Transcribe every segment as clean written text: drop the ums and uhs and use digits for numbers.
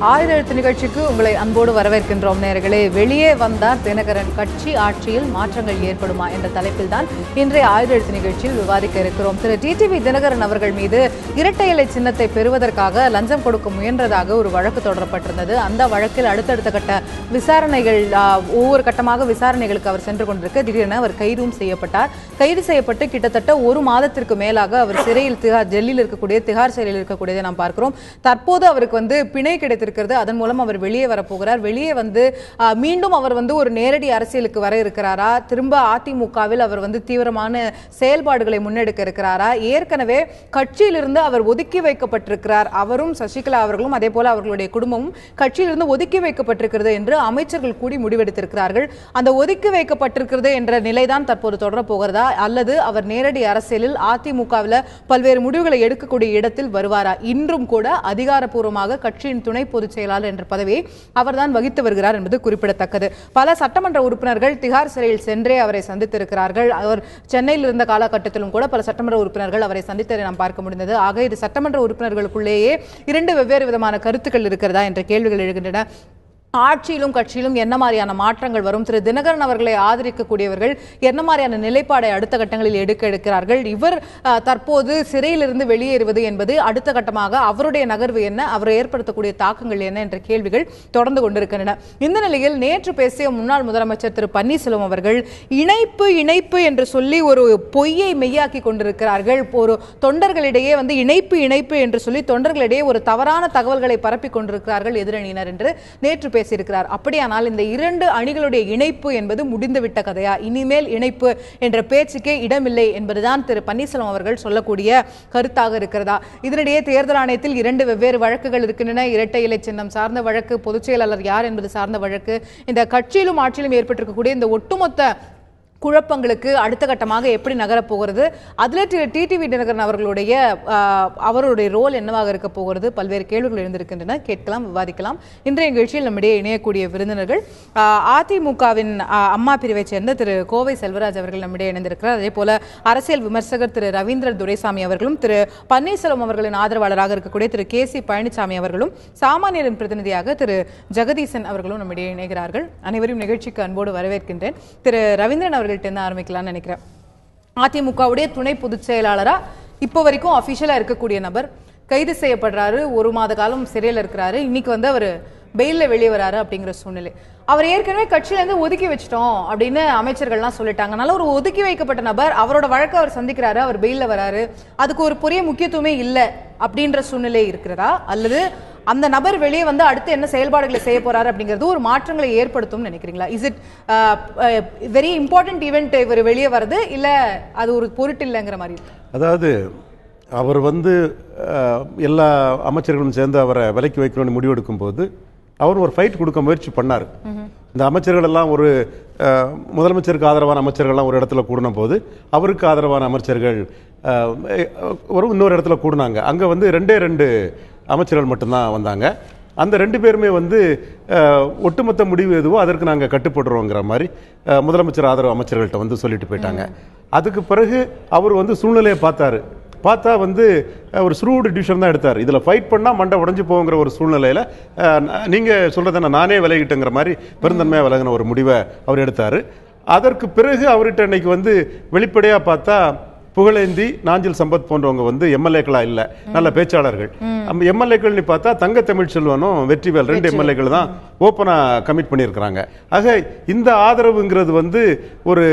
ஆயுதெழுத்து நிகழ்ச்சிக்கு உங்களை அன்போடு வரவேற்கின்றோம் நேயர்களே. வெளியே வந்தார் தினகரன், கட்சி ஆட்சியில் மாற்றங்கள் ஏற்படுமா என்ற தலைப்பில் தான் இன்றைய ஆயுதெழுத்து நிகழ்ச்சியில் விவாதிக்க இருக்கிறோம். திரு டிடிவி தினகரன் அவர்கள் மீது இரட்டை இலை சின்னத்தை பெறுவதற்காக லஞ்சம் கொடுக்க முயன்றதாக ஒரு வழக்கு தொடரப்பட்டிருந்தது. அந்த வழக்கில் அடுத்தடுத்த கட்ட விசாரணைகள், ஒவ்வொரு கட்டமாக விசாரணைகளுக்கு அவர் சென்று கொண்டிருக்க திடீரென அவர் கைதும் செய்யப்பட்டார். கைது செய்யப்பட்டு கிட்டத்தட்ட ஒரு மாதத்திற்கு மேலாக அவர் சிறையில் டெல்லியில் இருக்கக்கூடிய திகார் சிறையில் இருக்கக்கூடியதை நாம் பார்க்கிறோம். தற்போது அவருக்கு பிணை கிடைத்திருக்கிறது. அதன் மூலம் அவர் வெளியே வரப்போகிறார். வெளியே மீண்டும் அவர் ஒரு நேரடி அரசியலுக்கு வர இருக்கிறாரா? திரும்ப அதிமுகவில் அவர் தீவிரமான செயல்பாடுகளை முன்னெடுக்க இருக்கிறாரா? ஏற்கனவே கட்சியிலிருந்து அவர் ஒதுக்கி வைக்கப்பட்டிருக்கிறார். அவரும் சசிகலா அவர்களும் அதே போல அவர்களுடைய குடும்பமும் கட்சியிலிருந்து ஒதுக்கி வைக்கப்பட்டிருக்கிறது என்று அமைச்சர்கள் கூடி முடிவெடுத்திருக்கிறார்கள். அந்த ஒதுக்கி வைக்கப்பட்டிருக்கிறது என்ற நிலைதான் தற்போது தொடரப்போகிறதா, அல்லது அவர் நேரடி அரசியலில் அதிமுகவில் பல்வேறு முடிவுகளை எடுக்கக்கூடிய இடத்தில் வருவாரா? இன்றும் கூட அதிகாரப்பூர்வமாக கட்சியின் துணை பொதுச் செயலாளர் என்ற பதவியை அவர்தான் வகித்து வருகிறார் என்பது குறிப்பிடத்தக்கது. பல சட்டமன்ற உறுப்பினர்கள் திகார் சிறையில் சென்றே அவரை சந்தித்திருக்கிறார்கள். அவர் சென்னையில் இருந்த காலகட்டத்திலும் கூட பல சட்டமன்ற உறுப்பினர்கள் அவரை சந்தித்ததை நாம் பார்க்க முடிந்தது. ஆக இது சட்டமன்ற உறுப்பினர்களுக்குள்ளேயே இரண்டு வெவ்வேறு விதமான கருத்துக்கள் இருக்கிறதா என்ற கேள்விகள் எழுகின்றன. ஆட்சியிலும் கட்சியிலும் என்ன மாதிரியான மாற்றங்கள் வரும்? திரு தினகரன் அவர்களை ஆதரிக்கக்கூடியவர்கள் என்ன மாதிரியான நிலைப்பாடை அடுத்த கட்டங்களில் எடுக்கிறார்கள்? இவர் தற்போது சிறையிலிருந்து வெளியேறுவது என்பது அடுத்த கட்டமாக அவருடைய நகர்வு என்ன, அவரை ஏற்படுத்தக்கூடிய தாக்கங்கள் என்ன என்ற கேள்விகள் தொடர்ந்து கொண்டிருக்கின்றன. இந்த நிலையில் நேற்று பேசிய முன்னாள் முதலமைச்சர் திரு பன்னீர்செல்வம் அவர்கள் இணைப்பு என்று சொல்லி ஒரு பொய்யை மெய்யாக்கி கொண்டிருக்கிறார்கள். ஒரு தொண்டர்களிடையே இணைப்பு என்று சொல்லி தொண்டர்களிடையே ஒரு தவறான தகவல்களை பரப்பி கொண்டிருக்கிறார்கள் எதிரணியினர் என்று நேற்று பேசியிருக்கிறார். அப்படியானால் இந்த இரண்டு அணிகளுடைய இணைப்பு என்பது முடிந்துவிட்ட கதையா? இனிமேல் இணைப்பு என்ற பேச்சுக்கே இடமில்லை என்பதுதான் திரு பன்னீர்செல்வம் அவர்கள் சொல்லக்கூடிய கருத்தாக இருக்கிறதா? இதனிடையே தேர்தல் ஆணையத்தில் இரண்டு வெவ்வேறு வழக்குகள் இருக்கின்றன. இரட்டை இலை சின்னம் சார்ந்த வழக்கு, பொதுச் செயலாளர் யார் என்பது சார்ந்த வழக்கு. இந்த கட்சியிலும் ஆட்சியிலும் ஏற்பட்டிருக்கக்கூடிய இந்த ஒட்டுமொத்த குழப்பங்களுக்கு அடுத்த கட்டமாக எப்படி நகரப் போகிறது? அதில் டிடிவி தினகரன் அவருடைய ரோல் என்னவாக இருக்க போகிறது? பல்வேறு கேள்விகள் எழுந்திருக்கின்றன. கேட்கலாம், விவாதிக்கலாம். இன்றைய நிகழ்ச்சியில் நம்மிடையே இணையக்கூடிய விருந்தினர்கள் அதிமுகவின் அம்மா பிரிவை சேர்ந்த திரு கோவை செல்வராஜ் அவர்கள் நம்மிடையே இணைந்திருக்கிறார். அதே போல அரசியல் விமர்சகர் திரு ரவீந்திர துரைசாமி அவர்களும், திரு பன்னீர்செல்வம் அவர்களின் ஆதரவாளராக இருக்கக்கூடிய திரு கே.சி. பழனிசாமி அவர்களும், சாமானியரின் பிரதிநிதியாக திரு ஜெகதீசன் அவர்களும் நம்மிடையே இணைகிறார்கள். அனைவரும் நிகழ்ச்சிக்கு அன்போடு வரவேற்கின்றேன். திரு ரவீந்திரன் ஆரம்பிக்கலாம்னு நினைக்கிறேன். அதிமுகவுடைய துணை பொதுச் செயலாளரா இப்போ வரைக்கும் அபிஷியலா இருக்கக்கூடிய நபர் கைது செய்யப்படுறாரு. ஒரு மாத காலம் சிறையில் இருக்கிறாரு. இன்னைக்கு அவர் பெயில்ல வெளியே வராரு அப்படிங்கிற சூழ்நிலை. அவர் ஏற்கனவே கட்சியில இருந்து ஒதுக்கி வச்சிட்டோம் அப்படின்னு அமைச்சர்கள்லாம் சொல்லிட்டாங்க. அதனால ஒரு ஒதுக்கி வைக்கப்பட்ட நபர் அவரோட வழக்கை அவர் சந்திக்கிறாரு, அவர் பெயில்ல வராரு. அதுக்கு ஒரு பெரிய முக்கியத்துவமே இல்லை அப்படின்ற சூழ்நிலை இருக்கிறதா? அல்லது அந்த நபர் வெளியே அடுத்து என்ன செயல்பாடுகளை செய்ய போறாரு அப்படிங்கிறது ஒரு மாற்றங்களை ஏற்படுத்தும் நினைக்கிறீங்களா? Is it very important event இவர் வெளியே வருது, இல்ல அது ஒரு பொருட்டு இல்லைங்கிற மாதிரி? அதாவது அவர் எல்லா அமைச்சர்களும் சேர்ந்து அவரை விலக்கி வைக்கணும்னு முடிவெடுக்கும் போது அவர் ஒரு ஃபைட் கொடுக்க முயற்சி பண்ணார். இந்த அமைச்சர்கள் எல்லாம் ஒரு முதலமைச்சருக்கு ஆதரவான அமைச்சர்கள்லாம் ஒரு இடத்துல கூடின போது அவருக்கு ஆதரவான அமைச்சர்கள் இன்னொரு இடத்துல கூடினாங்க. அங்கே ரெண்டு அமைச்சர்கள் மட்டும்தான் வந்தாங்க. அந்த ரெண்டு பேருமே ஒட்டுமொத்த முடிவு எதுவோ அதற்கு நாங்கள் கட்டுப்படுறோங்கிற மாதிரி முதலமைச்சர் ஆதரவு அமைச்சர்கள்ட்ட சொல்லிட்டு போயிட்டாங்க. அதுக்கு பிறகு அவர் சூழ்நிலையை பார்த்தா ஒரு ஸ்ரூடு டிசிஷன் தான் எடுத்தார். இதில் ஃபைட் பண்ணால் மண்டை உடஞ்சி போங்கிற ஒரு சூழ்நிலையில் நீங்கள் சொல்கிறத நானே விலகிட்டேங்கிற மாதிரி பெருந்தன்மையாக விலகின ஒரு முடிவை அவர் எடுத்தார். அதற்கு பிறகு அவர்கிட்ட இன்னைக்கு வெளிப்படையாக பார்த்தா புகழேந்தி, நாஞ்சில் சம்பத் போன்றவங்க எம்எல்ஏக்களா இல்லை, நல்ல பேச்சாளர்கள். எம்எல்ஏக்கள் பார்த்தா தங்க தமிழ்ச்செல்வனும் வெற்றிவேல் ரெண்டு எம்எல்ஏக்கள் தான் ஓப்பனா கமிட் பண்ணியிருக்கிறாங்க. ஆக இந்த ஆதரவுங்கிறது ஒரு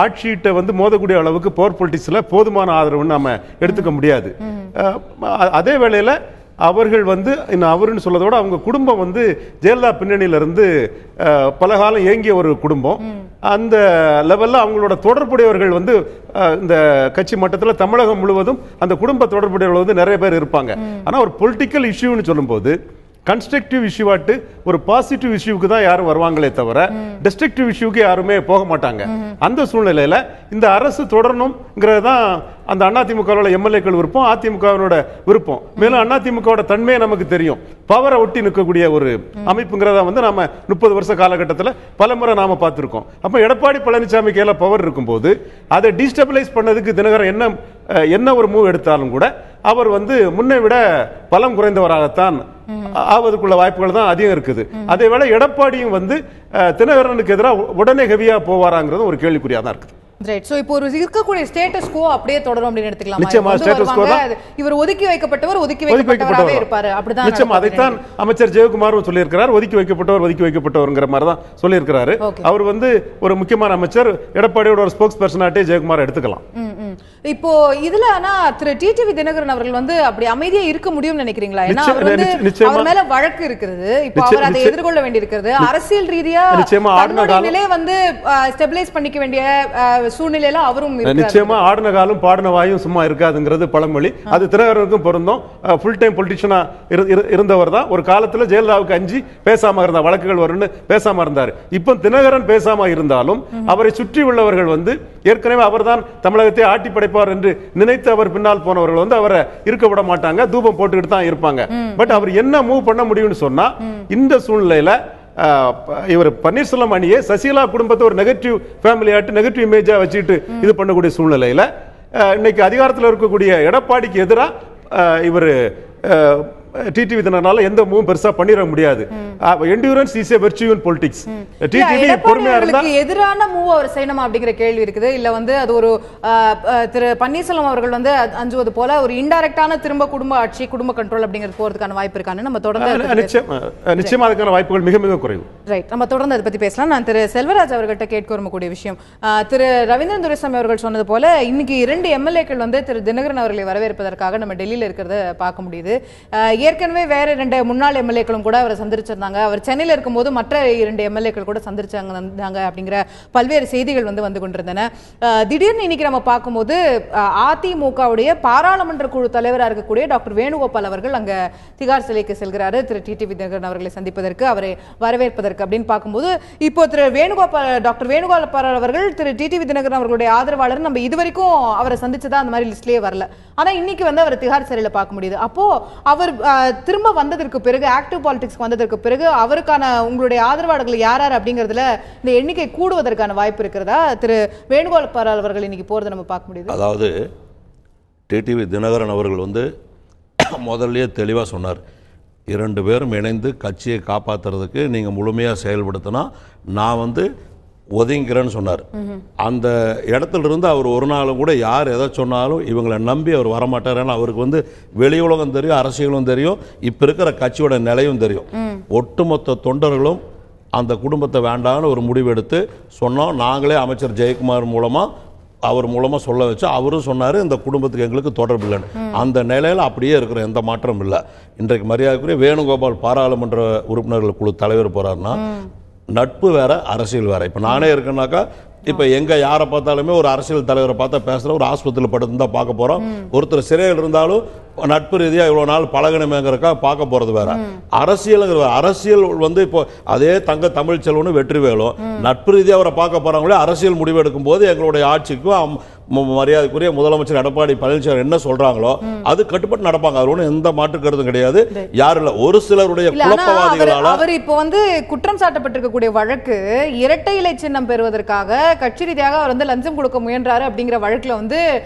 ஆட்சியிட்ட மோதக்கூடிய அளவுக்கு பவர் பொலிட்டிக்ஸ்ல போதுமான ஆதரவுன்னு நம்ம எடுத்துக்க முடியாது. அதே வேளையில அவர்கள் அவருன்னு சொல்லதோட அவங்க குடும்பம் ஜெயலலிதா பின்னணியிலிருந்து பல காலம் இயங்கிய ஒரு குடும்பம். அந்த லெவல்ல அவங்களோட தொடர்புடையவர்கள் இந்த கட்சி மட்டத்தில் தமிழகம் முழுவதும் அந்த குடும்ப தொடர்புடையவர்கள் நிறைய பேர் இருப்பாங்க. ஆனா ஒரு பொலிட்டிக்கல் இஷ்யூன்னு சொல்லும்போது கன்ஸ்ட்ரக்டிவ் இஷ்யூவாட்டு ஒரு பாசிட்டிவ் இஷ்யூக்கு தான் யாரும் வருவாங்களே தவிர டிஸ்ட்ரக்டிவ் இஷ்யூக்கு யாருமே போக மாட்டாங்க. அந்த சூழ்நிலையில இந்த அரசு தொடரணும்ங்கிறது தான் அந்த அதிமுகவோட எம்எல்ஏக்கள் விருப்பம், அதிமுகவோட விருப்பம். மேலும் அதிமுகவோட தன்மையை நமக்கு தெரியும். பவரை ஒட்டி நிற்கக்கூடிய ஒரு அமைப்புங்கிறத நாம 30 வருஷ காலகட்டத்தில் பலமுறை நாம பார்த்திருக்கோம். அப்ப எடப்பாடி பழனிசாமி கையில பவர் இருக்கும்போது அதை டிஸ்டபிளைஸ் பண்ணதுக்கு தினகரன் என்ன ஒரு மூவ் எடுத்தாலும் கூட அவர் முன்னை விட பலம் குறைந்தவராகத்தான் ஆவதற்குள்ள வாய்ப்புகள் தான் அதிகம் இருக்குது. அதே வேளை எடப்பாடியும் வந்து தினகரனுக்கு எதிராக உடனே ஹெவியா போவாராங்கிறது ஒரு கேள்விக்குறியா தான் இருக்குது. ரைட். சோ இப்போ ஒரு இருக்கக்கூடிய ஸ்டேட்டஸ் கோ அப்படியே தொடரும் அப்படின்னு எடுத்துக்கலாம். நிச்சயமா ஸ்டேட்டஸ் கோ தான். இவர் ஒதுக்கி வைக்கப்பட்டவராகவே இருப்பாரு. அப்படிதான் நிச்சயமா அதைத்தான் அமைச்சர் ஜெயக்குமாரும் சொல்லியிருக்கிறார். ஒதுக்கி வைக்கப்பட்டவர்ங்கிற மாதிரி தான் சொல்லியிருக்கிறாரு. அவர் வந்து ஒரு முக்கியமான அமைச்சர். எடப்பாடியோட ஒரு ஸ்போக்ஸ் பர்சனாட்டே ஜெயக்குமார் எடுத்துக்கலாம். இப்போ இதுல ஆனா திரு டிடிவி தினகரன் அவர்கள் வந்து அப்படி அமைதியா இருக்க முடியும்னு நினைக்கிறீங்களா? ஏன்னா அவர் மேல வழக்கு இருக்குது. இப்போ அவர் அதை எதிர்கொள்ள வேண்டியிருக்கிறது. அரசியல் ரீதியா நிலையை வந்து ஸ்டெபிலைஸ் பண்ணிக்க வேண்டிய சூழ்நிலையில அவரும் நிச்சயமா ஆடின காலம் பாடின வாயும் சும்மா இருக்காதுங்கிறது பழமொழி. அது தினகரனுக்கும் பொருந்தும். ஃபுல் டைம் பொலிட்டிஷியனா இருந்தவர் தான். ஒரு காலத்துல ஜெயலலிதாவுக்கு அஞ்சி பேசாம இருந்தார், வழக்குகள் வரும்னு பேசாம இருந்தார். இப்போ தினகரன் பேசாம இருந்தாலும் அவரை சுற்றி உள்ளவர்கள் வந்து ஏற்கனவே அவர்தான் தமிழகத்தை ஆட்டி படைப்பார் என்று நினைத்து அவர் பின்னால் போனவர்கள் வந்து அவரை இருக்க விட மாட்டாங்க, தூபம் போட்டுக்கிட்டு தான் இருப்பாங்க. பட் அவர் என்ன மூவ் பண்ண முடியும்னு சொன்னா, இந்த சூழ்நிலையில இவர் பன்னீர்செல்வம் அணியே சசிகலா குடும்பத்தை ஒரு நெகட்டிவ் ஃபேமிலி ஆட்டு நெகட்டிவ் இமேஜா வச்சுட்டு இது பண்ணக்கூடிய சூழ்நிலையில இன்னைக்கு அதிகாரத்தில் இருக்கக்கூடிய எடப்பாடிக்கு எதிராக இவர் டிடிவி தினகரனால எந்த மூவும் பெருசா பண்ணிர முடியாது. Endurance is a virtue in politics. TTV பொறுமையா இருந்தா எதிரான மூவ் அவர் செய்யணுமா அப்படிங்கிற கேள்வி இருக்குது. இல்ல வந்து அது ஒரு திரு பன்னீர்செல்வம் அவர்கள் வந்து அஞ்சுவது போல ஒரு இன்டைரக்டான திரும்ப குடும்ப ஆட்சி, குடும்ப கண்ட்ரோல் அப்படிங்கிறது போறதுக்கான வாய்ப்பு இருக்கான்னு நம்ம தொடர்ந்து நிச்சயமா அதுக்கான வாய்ப்புகள் மிக மிக குறைவு. ரைட். நம்ம தொடர்ந்து அதை பத்தி பேசலாம். நான் திரு செல்வராஜ் அவர்கள்ட்ட கேட்க விரும்பக்கூடிய விஷயம், திரு ரவீந்திரன் துரைசாமி அவர்கள் சொன்னது போல இன்னைக்கு 2 எம்எல்ஏக்கள் வந்து திரு தினகரன் அவர்களை வரவேற்பதற்காக நம்ம டெல்லியில இருக்கிறத பார்க்க முடியுது. ஏற்கனவே வேற 2 முன்னாள் எம்எல்ஏக்களும் கூட அவரை சந்திச்சிருந்தாங்க. அவர் சென்னையில் இருக்கும்போது மற்ற 2 எம்எல்ஏக்கள் கூட சந்திச்சாங்க அப்படிங்கிற பல்வேறு செய்திகள் வந்து கொண்டிருந்தன. திடீர்னு இன்னைக்கு நம்ம பார்க்கும்போது அதிமுகவுடைய பாராளுமன்ற குழு தலைவராக இருக்கக்கூடிய டாக்டர் வேணுகோபால் அவர்கள் அங்க திகார் சிலைக்கு செல்கிறாரு திரு டிடிவி தினகரன் அவர்களை சந்திப்பதற்கு, அவரை வரவேற்பதற்கு அப்படின்னு பார்க்கும்போது இப்போ டாக்டர் வேணுகோபால் அவர்கள் திரு டிடிவி தினகரன் அவர்களுடைய ஆதரவாளர் நம்ம இதுவரைக்கும் அவரை சந்திச்சதா அந்த மாதிரி லிஸ்ட்லயே வரல. ஆனா இன்னைக்கு வந்து அவர் திகார் சிறையில பார்க்க முடியுது. அப்போ அவர் திரும்ப வந்ததற்கு பிறகு, ஆக்டிவ் பாலிடிக்ஸ் வந்ததற்கு பிறகு அவருக்கான உங்களுடைய ஆதரவாளர்கள் யார் அப்படிங்கிறதுல இந்த எண்ணிக்கை கூடுவதற்கான வாய்ப்பு இருக்கிறதா? திரு வேணுகோபால் அவர்கள் இன்னைக்கு போறதை நம்ம பார்க்க முடியுது. அதாவது டிடிவி தினகரன் அவர்கள் வந்து முதல்லயே தெளிவாக சொன்னார், 2 பேரும் இணைந்து கட்சியை காப்பாற்றுறதுக்கு நீங்கள் முழுமையாக செயல்படுத்தினா நான் வந்து ஒதுங்கிறேன்னு சொன்னார். அந்த இடத்துல இருந்து அவர் ஒரு நாளும் கூட யார் எதை சொன்னாலும் இவங்களை நம்பி அவர் வரமாட்டார். ஏன்னா அவருக்கு வந்து வெளி உலகம் தெரியும், அரசியலும் தெரியும், இப்போ இருக்கிற கட்சியோட நிலையும் தெரியும். ஒட்டுமொத்த தொண்டர்களும் அந்த குடும்பத்தை வேண்டான்னு ஒரு முடிவெடுத்து சொன்னோம். நாங்களே அமைச்சர் ஜெயக்குமார் அவர் மூலமாக சொல்ல வச்சு அவரும் சொன்னார் இந்த குடும்பத்துக்கு எங்களுக்கு தொடர்பு இல்லைன்னு. அந்த நிலையில் அப்படியே இருக்கிற எந்த மாற்றம் இல்லை. இன்றைக்கு மரியாதைக்குரிய வேணுகோபால் பாராளுமன்ற உறுப்பினர்கள் குழு தலைவர் போறாருன்னா நட்பு வேற, அரசியல் வேற. இப்போ நானே இருக்கேன்னாக்கா இப்போ எங்க யாரை பார்த்தாலுமே ஒரு அரசியல் தலைவரை பார்த்தா பேசுகிற, ஒரு ஆஸ்பத்திரியில் படுத்து தான் பார்க்க போகிறோம். ஒருத்தர் சிறையில் இருந்தாலும் நட்பு ரீதியாக இவ்வளோ நாள் பழகணுமேங்கிறக்கா பார்க்க போகிறது வேற. அரசியல் வந்து இப்போ அதே தமிழ் செல்வனும் வெற்றிவேலும் நட்பு ரீதியாக அவரை பார்க்க போகிறாங்களே. அரசியல் முடிவு எடுக்கும் போது எங்களுடைய ஆட்சிக்கும் மரியாதைக்குரிய முதலமைச்சர் எடப்பாடி பழனிசாமி என்ன சொல்றாங்களோ அது கட்டுப்பட்டு நடப்பாங்க. அது ஒன்றும் எந்த மாற்று கருத்தும் கிடையாது. யாரும் இல்லை, ஒரு சிலருடைய குழப்பவாதிகளால. அவர் இப்போ வந்து குற்றம் சாட்டப்பட்டிருக்கக்கூடிய வழக்கு இரட்டை இலை சின்னம் பெறுவதற்காக கட்சி ரீதியாக அவர் வந்து லஞ்சம் கொடுக்க முயன்றாரு அப்படிங்கிற வழக்குல வந்து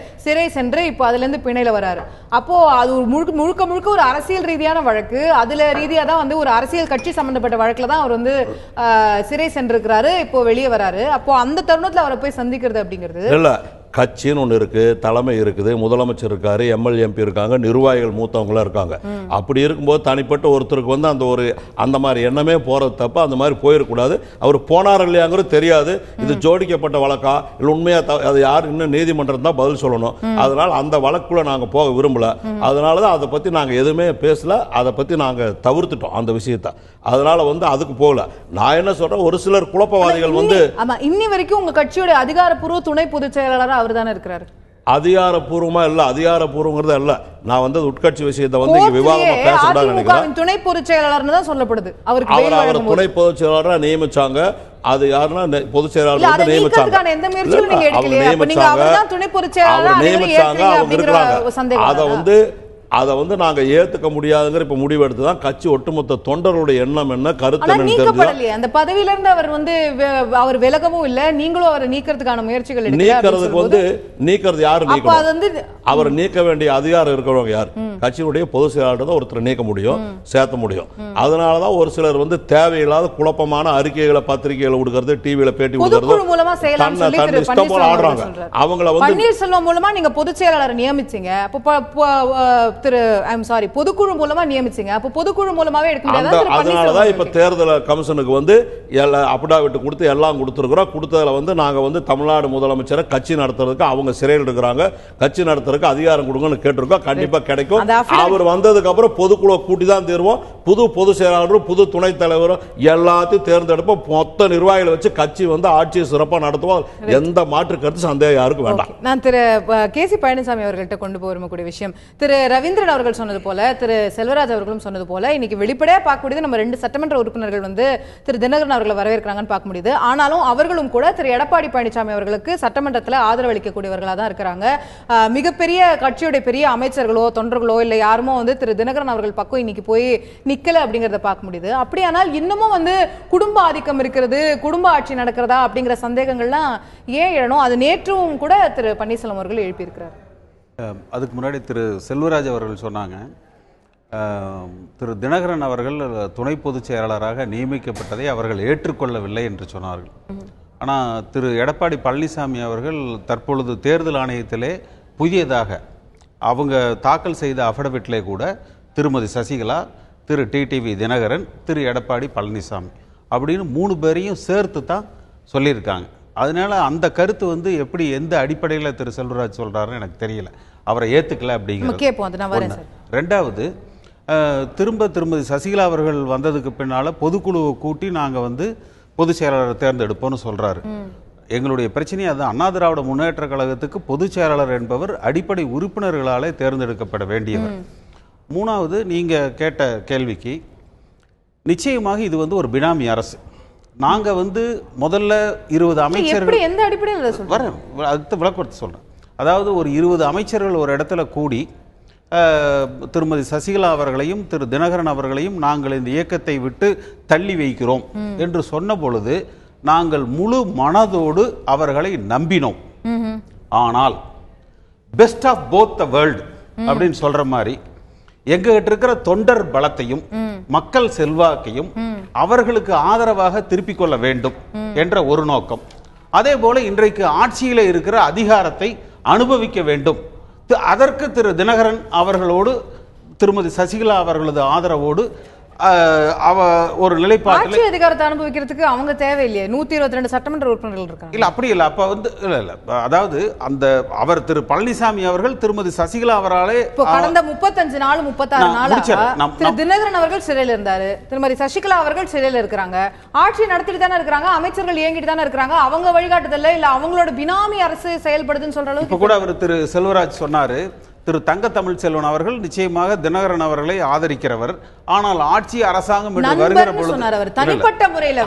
சிறை சென்று இப்போ அதுல இருந்து பிணையில வராரு. அப்போ அது முழுக்க ஒரு அரசியல் ரீதியான வழக்கு. அதுல ரீதியா தான் வந்து ஒரு அரசியல் கட்சி சம்பந்தப்பட்ட வழக்குல தான் அவர் வந்து சிறை சென்றிருக்கிறாரு, இப்போ வெளியே வராரு. அப்போ அந்த தருணத்துல அவரை போய் சந்திக்கிறது அப்படிங்கிறது இல்ல. கட்சின்னு ஒன்று இருக்குது, தலைமை இருக்குது, முதலமைச்சர் இருக்காரு, எம்எல்ஏ எம்பி இருக்காங்க, நிர்வாகிகள் மூத்தவங்களாம் இருக்காங்க. அப்படி இருக்கும்போது தனிப்பட்ட ஒருத்தருக்கு வந்து அந்த மாதிரி எண்ணமே போகிறது தப்பு. அந்த மாதிரி போயிடக்கூடாது. அவர் போனார் இல்லையாங்கிறது தெரியாது. இது ஜோடிக்கப்பட்ட வழக்கா இல்லை உண்மையாக அது யார் இன்னும் நீதிமன்றம் தான் பதில் சொல்லணும். அதனால் அந்த வழக்குள்ள நாங்கள் போக விரும்பல. அதனால தான் அதை பற்றி நாங்கள் எதுவுமே பேசல. அதை பற்றி நாங்கள் தவிர்த்துட்டோம் அந்த விஷயத்தை. அதனால வந்து அதுக்கு போகல. நான் என்ன சொல்றேன், ஒரு சிலர் குழப்பவாதிகள் வந்து இன்னி வரைக்கும் உங்க கட்சியோட அதிகாரப்பூர்வ துணை பொதுச் செயலாளராக அவர் தானே இருக்கிறாரு. அதிகாரப்பூர்வமா இல்ல, அதிகாரப்பூர்வங்கிறது இல்ல. நான் வந்து உட்கட்சி விஷயத்தை வந்து இங்க விவாதமா பேசணும்னு நினைக்கிறேன். துணை பொதுச் செயலாளர்னு தான் சொல்லப்படுது. அவர் துணை பொதுச் செயலாளரா நியமிச்சாங்க. அது யாருன்னா பொதுச் செயலாளர் வந்து நியமிச்சாங்க. அவர் நியமிச்சாங்க, அவங்க இருக்கிறாங்க. அதை வந்து அதை வந்து நாங்க ஏத்துக்க முடியாதுங்கிற இப்ப முடிவு எடுத்து தான் கட்சி ஒட்டுமொத்த தொண்டர்களுடைய எண்ணம் என்ன கருத்து என்னன்னு நீக்கப்படலையே அந்த பதவியில இருந்து அவர் வந்து அவர் விலகவும் இல்ல, நீங்களும் அவரை நீக்கிறதுக்கான முயற்சிகள் நீக்கிறதுக்கு வந்து நீக்கிறது யாரு நீக்கணும்? அவர் நீக்க வேண்டிய அதிகாரம் இருக்கிறவங்க யார்? கட்சியினுடைய பொதுச் செயலாளர் தான் ஒருத்தர் நீக்க முடியும், சேர்த்த முடியும். அதனாலதான் ஒரு சிலர் வந்து தேவையில்லாத குழப்பமான அறிக்கைகளை பத்திரிகைகளை கொடுக்கறது, டிவியில பேட்டி கொடுக்கறது, தன் இஷ்டம் போல ஆடுறாங்க. அவங்கள வந்து பன்னீர்செல்வம் மூலமா நீங்க பொதுச் செயலாளரை நியமிச்சீங்க, பொதுக்குழு மூலமா நியமிச்சீங்க, அப்ப பொதுக்குழு மூலமாவே எடுக்க முடியாது. அதனாலதான் இப்ப தேர்தல் கமிஷனுக்கு வந்து அபிடாவிட் கொடுத்து எல்லாம் கொடுத்துருக்கிறோம். கொடுத்ததுல வந்து நாங்க வந்து தமிழ்நாடு முதலமைச்சரை கட்சி நடத்துறதுக்கு அவங்க சிறையில் இருக்கிறாங்க, கட்சி நடத்துறதுக்கு அதிகாரம் கொடுங்கன்னு கேட்டிருக்கோம். கண்டிப்பா கிடைக்கும். அவர் வந்ததுக்கு அப்புறம் பொதுக்குழு கூட்டி தான் தீர்வோம். புது பொதுச் செயலாளரும் புது துணைத் தலைவரும் எல்லாத்தையும் தேர்ந்தெடுப்போம். மொத்த நிர்வாகிகளை வச்சு கட்சி வந்து ஆட்சியை சிறப்பாக நடத்துவோம். எந்த மாற்று கருத்து சந்தேகம் யாருக்கும் வேண்டாம். நான் திரு கே.சி. பழனிசாமி அவர்கள்ட்ட கொண்டு போகக்கூடிய விஷயம், திரு ரவீந்திரன் அவர்கள் சொன்னது போல, திரு செல்வராஜ் அவர்களும் சொன்னது போல, இன்னைக்கு வெளிப்படையா பார்க்கக்கூடியது நம்ம 2 சட்டமன்ற உறுப்பினர்கள் வந்து திரு தினகரன் அவர்களை வரவேற்கிறாங்கன்னு பார்க்க முடியுது. ஆனாலும் அவர்களும் கூட திரு எடப்பாடி பழனிசாமி அவர்களுக்கு சட்டமன்றத்தில் ஆதரவு அளிக்கக்கூடியவர்களாக தான் இருக்கிறாங்க. மிகப்பெரிய கட்சியுடைய பெரிய அமைச்சர்களோ தொண்டர்களோ இல்லை யாருமோ வந்து திரு தினகரன் அவர்கள் பக்கம் இன்னைக்கு போய் நிக்கல அப்படிங்கறத பார்க்க முடியுது. அப்படியானால் இன்னமும் வந்து குடும்ப ஆதிக்கம் இருக்கிறது, குடும்ப ஆட்சி நடக்கிறதா அப்படிங்கிற சந்தேகங்கள்லாம் ஏன் எழணும்? அது நேற்றும் கூட திரு பன்னீர்செல்வம் அவர்கள் எழுப்பியிருக்கிறார். அதுக்கு முன்னாடி திரு செல்வராஜ் அவர்கள் சொன்னாங்க, திரு தினகரன் அவர்கள் துணை பொதுச் செயலாளராக நியமிக்கப்பட்டதை அவர்கள் ஏற்றுக்கொள்ளவில்லை என்று சொன்னார்கள். ஆனால் திரு எடப்பாடி பழனிசாமி அவர்கள் தற்பொழுது தேர்தல் ஆணையத்திலே புதியதாக அவங்க தாக்கல் செய்த அஃபிடவிட்லே கூட திருமதி சசிகலா, திரு டிடிவி தினகரன், திரு எடப்பாடி பழனிசாமி அப்படின்னு 3 பேரையும் சேர்த்து தான் சொல்லியிருக்காங்க. அதனால அந்த கருத்து வந்து எப்படி எந்த அடிப்படையில் திரு செல்வராஜ் சொல்றாருன்னு எனக்கு தெரியல. அவரை ஏத்துக்கல அப்படிங்கிறது. ரெண்டாவது, திருமதி சசிகலா அவர்கள் வந்ததுக்கு பின்னால பொதுக்குழுவை கூட்டி நாங்க வந்து பொதுச் செயலாளரை தேர்ந்தெடுப்போம்னு சொல்றாரு. எங்களுடைய பிரச்சனை அது அண்ணா திராவிட முன்னேற்ற கழகத்துக்கு பொதுச் செயலாளர் என்பவர் அடிப்படை உறுப்பினர்களாலே தேர்ந்தெடுக்கப்பட வேண்டியவர். மூணாவது, நீங்க கேட்ட கேள்விக்கு நிச்சயமாக இது வந்து ஒரு பினாமி அரசு. நாங்க வந்து முதல்ல 20 அமைச்சர்கள் எந்த அடிப்படையில் வரேன், அடுத்த விளக்கத்தை சொல்றேன். அதாவது ஒரு 20 அமைச்சர்கள் ஒரு இடத்துல கூடி திருமதி சசிகலா அவர்களையும் திரு தினகரன் அவர்களையும் நாங்கள் இந்த இயக்கத்தை விட்டு தள்ளி வைக்கிறோம் என்று சொன்ன பொழுது நாங்கள் முழு மனதோடு அவர்களை நம்பினோம். ஆனால் best of both the world அப்படின்னு சொல்ற மாதிரி எங்ககிட்ட இருக்கிற தொண்டர் பலத்தையும் மக்கள் செல்வாக்கையும் அவர்களுக்கு ஆதரவாக திருப்பிக் கொள்ள வேண்டும் என்ற ஒரு நோக்கம். அதே போல இன்றைக்கு ஆட்சியில இருக்கிற அதிகாரத்தை அனுபவிக்க வேண்டும். அதற்கு திரு தினகரன் அவர்களோடு திருமதி சசிகலா அவர்களது ஆதரவோடு ஒரு நிலைப்பாட்டில் அதிகாரத்தை அனுபவிக்கிறதுக்கு அவங்க தேவையில்லையே. 122 சட்டமன்ற உறுப்பினர்கள் இருக்காங்க. இல்ல அப்படி இல்ல. அப்ப வந்து இல்ல அதாவது அந்த அவர் திரு பழனிசாமி அவர்கள் திருமதி சசிகலா அவராலே கடந்த 35 நாள் 36 நாள் திரு தினகரன் அவர்கள் சிறையில் இருந்தாரு, திருமதி சசிகலா அவர்கள் சிறையில் இருக்கிறாங்க, ஆட்சி நடத்திட்டு தானே இருக்கிறாங்க, அமைச்சர்கள் இயங்கிட்டு தானே இருக்கிறாங்க. அவங்க வழிகாட்டுதல்ல இல்ல அவங்களோட பினாமி அரசு செயல்படுதுன்னு சொல்ற அளவுக்கு கூட அவர் திரு செல்வராஜ் சொன்னாரு. திரு தங்க தமிழ்ச்செல்வன் அவர்கள் நிச்சயமாக தினகரன் அவர்களை ஆதரிக்கிறவர். ஆனால் ஆட்சி அரசாங்கம் என்று வருகிற பொழுது தனிப்பட்ட முறையில்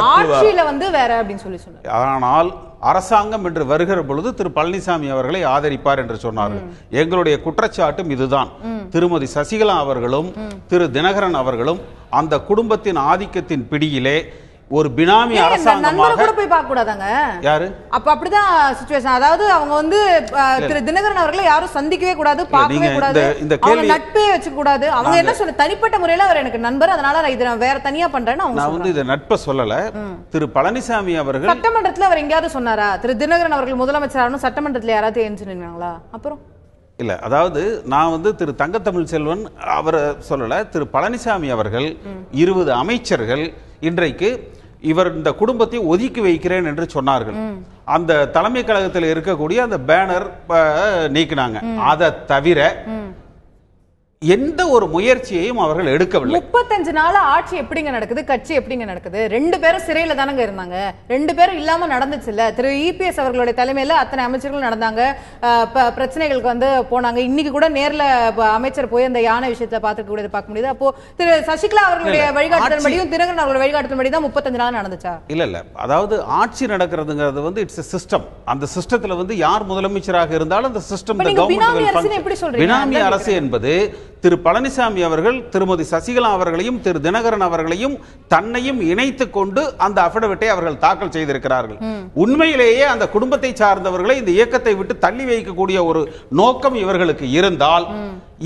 ஆட்சியில வந்து வேற அப்படின்னு சொல்லி சொன்னார். ஆனால் அரசாங்கம் என்று வருகிற பொழுது திரு பழனிசாமி அவர்களை ஆதரிப்பார் என்று சொன்னார்கள். எங்களுடைய குற்றச்சாட்டும் இதுதான். திருமதி சசிகலா அவர்களும் திரு தினகரன் அவர்களும் அந்த குடும்பத்தின் ஆதிக்கத்தின் பிடியிலே ஒரு பினாமி அரசாங்கமாக கூட போய் பார்க்க கூடாதாங்க. யாரு அப்ப அப்படிதான் சிச்சுவேஷன். அதாவது அவங்க வந்து திரு தினகரன் அவர்களை யாரும் சந்திக்கவே கூடாது, பார்க்கவே கூடாது, அவங்க நட்பே வச்சுக்க கூடாது. அவங்க என்ன சொல்ல, தனிப்பட்ட முறையில அவர் எனக்கு நண்பர், அதனால நான் இதை வேற தனியா பண்றேன்னு அவங்க நான் வந்து இதை நட்பை சொல்லல. திரு பழனிசாமி அவர்கள் சட்டமன்றத்துல அவர் எங்கேயாவது சொன்னாரா திரு தினகரன் அவர்கள் முதலமைச்சரானு? சட்டமன்றத்துல யாராவது எழுந்துருந்தாங்களா? அப்புறம் இல்ல, அதாவது நான் வந்து திரு தங்க தமிழ்ச்செல்வன் அவரை சொல்லல. திரு பழனிசாமி அவர்கள் 20 அமைச்சர்கள் இன்றைக்கு இவர் இந்த குடும்பத்தை ஒதுக்கி வைக்கிறேன் என்று சொன்னார்கள். அந்த தலைமை கழகத்தில் இருக்கக்கூடிய அந்த பேனர் நீக்கினாங்க. அதை தவிர எந்த ஒரு முயற்சியையும் அவர்கள் எடுக்கவில்லை. 35 நாள் ஆட்சி எப்படிங்க நடக்குது, கட்சி எப்படிங்க நடக்குது? 2 பேரும் சிறையில தானங்க இருந்தாங்க. 2 பேரும் இல்லாம நடந்துச்சு இல்ல? திரு இபிஎஸ் அவர்களுடைய தலைமையில அத்தனை அமைச்சர்கள் நடந்தாங்க, பிரச்சனைகளுக்கு வந்து போனாங்க. இன்னைக்கு கூட நேர்ல அமைச்சர் போய் அந்த யானை விஷயத்தை பார்க்க முடியுது. அப்போ திரு சசிகலா அவர்களுடைய வழிகாட்டுதல்படியும் தினகரன் அவர்களுடைய வழிகாட்டுதல்படி தான் 35 நாள் நடந்துச்சா? இல்ல அதாவது ஆட்சி நடக்கிறதுங்கிறது வந்து இட்ஸ் a சிஸ்டம். அந்த சிஸ்டத்துல வந்து யார் முதலமைச்சராக இருந்தாலும் அந்த சிஸ்டம் பினாமி அரசு என்பது திரு பழனிசாமி அவர்கள் திருமதி சசிகலா அவர்களையும் திரு தினகரன் அவர்களையும் தன்னையும் இணைத்துக் கொண்டு அந்த அஃபிடவிட்டை அவர்கள் தாக்கல் செய்திருக்கிறார்கள். உண்மையிலேயே அந்த குடும்பத்தை சார்ந்தவர்களை இந்த இயக்கத்தை விட்டு தள்ளி வைக்கக்கூடிய ஒரு நோக்கம் இவர்களுக்கு இருந்தால்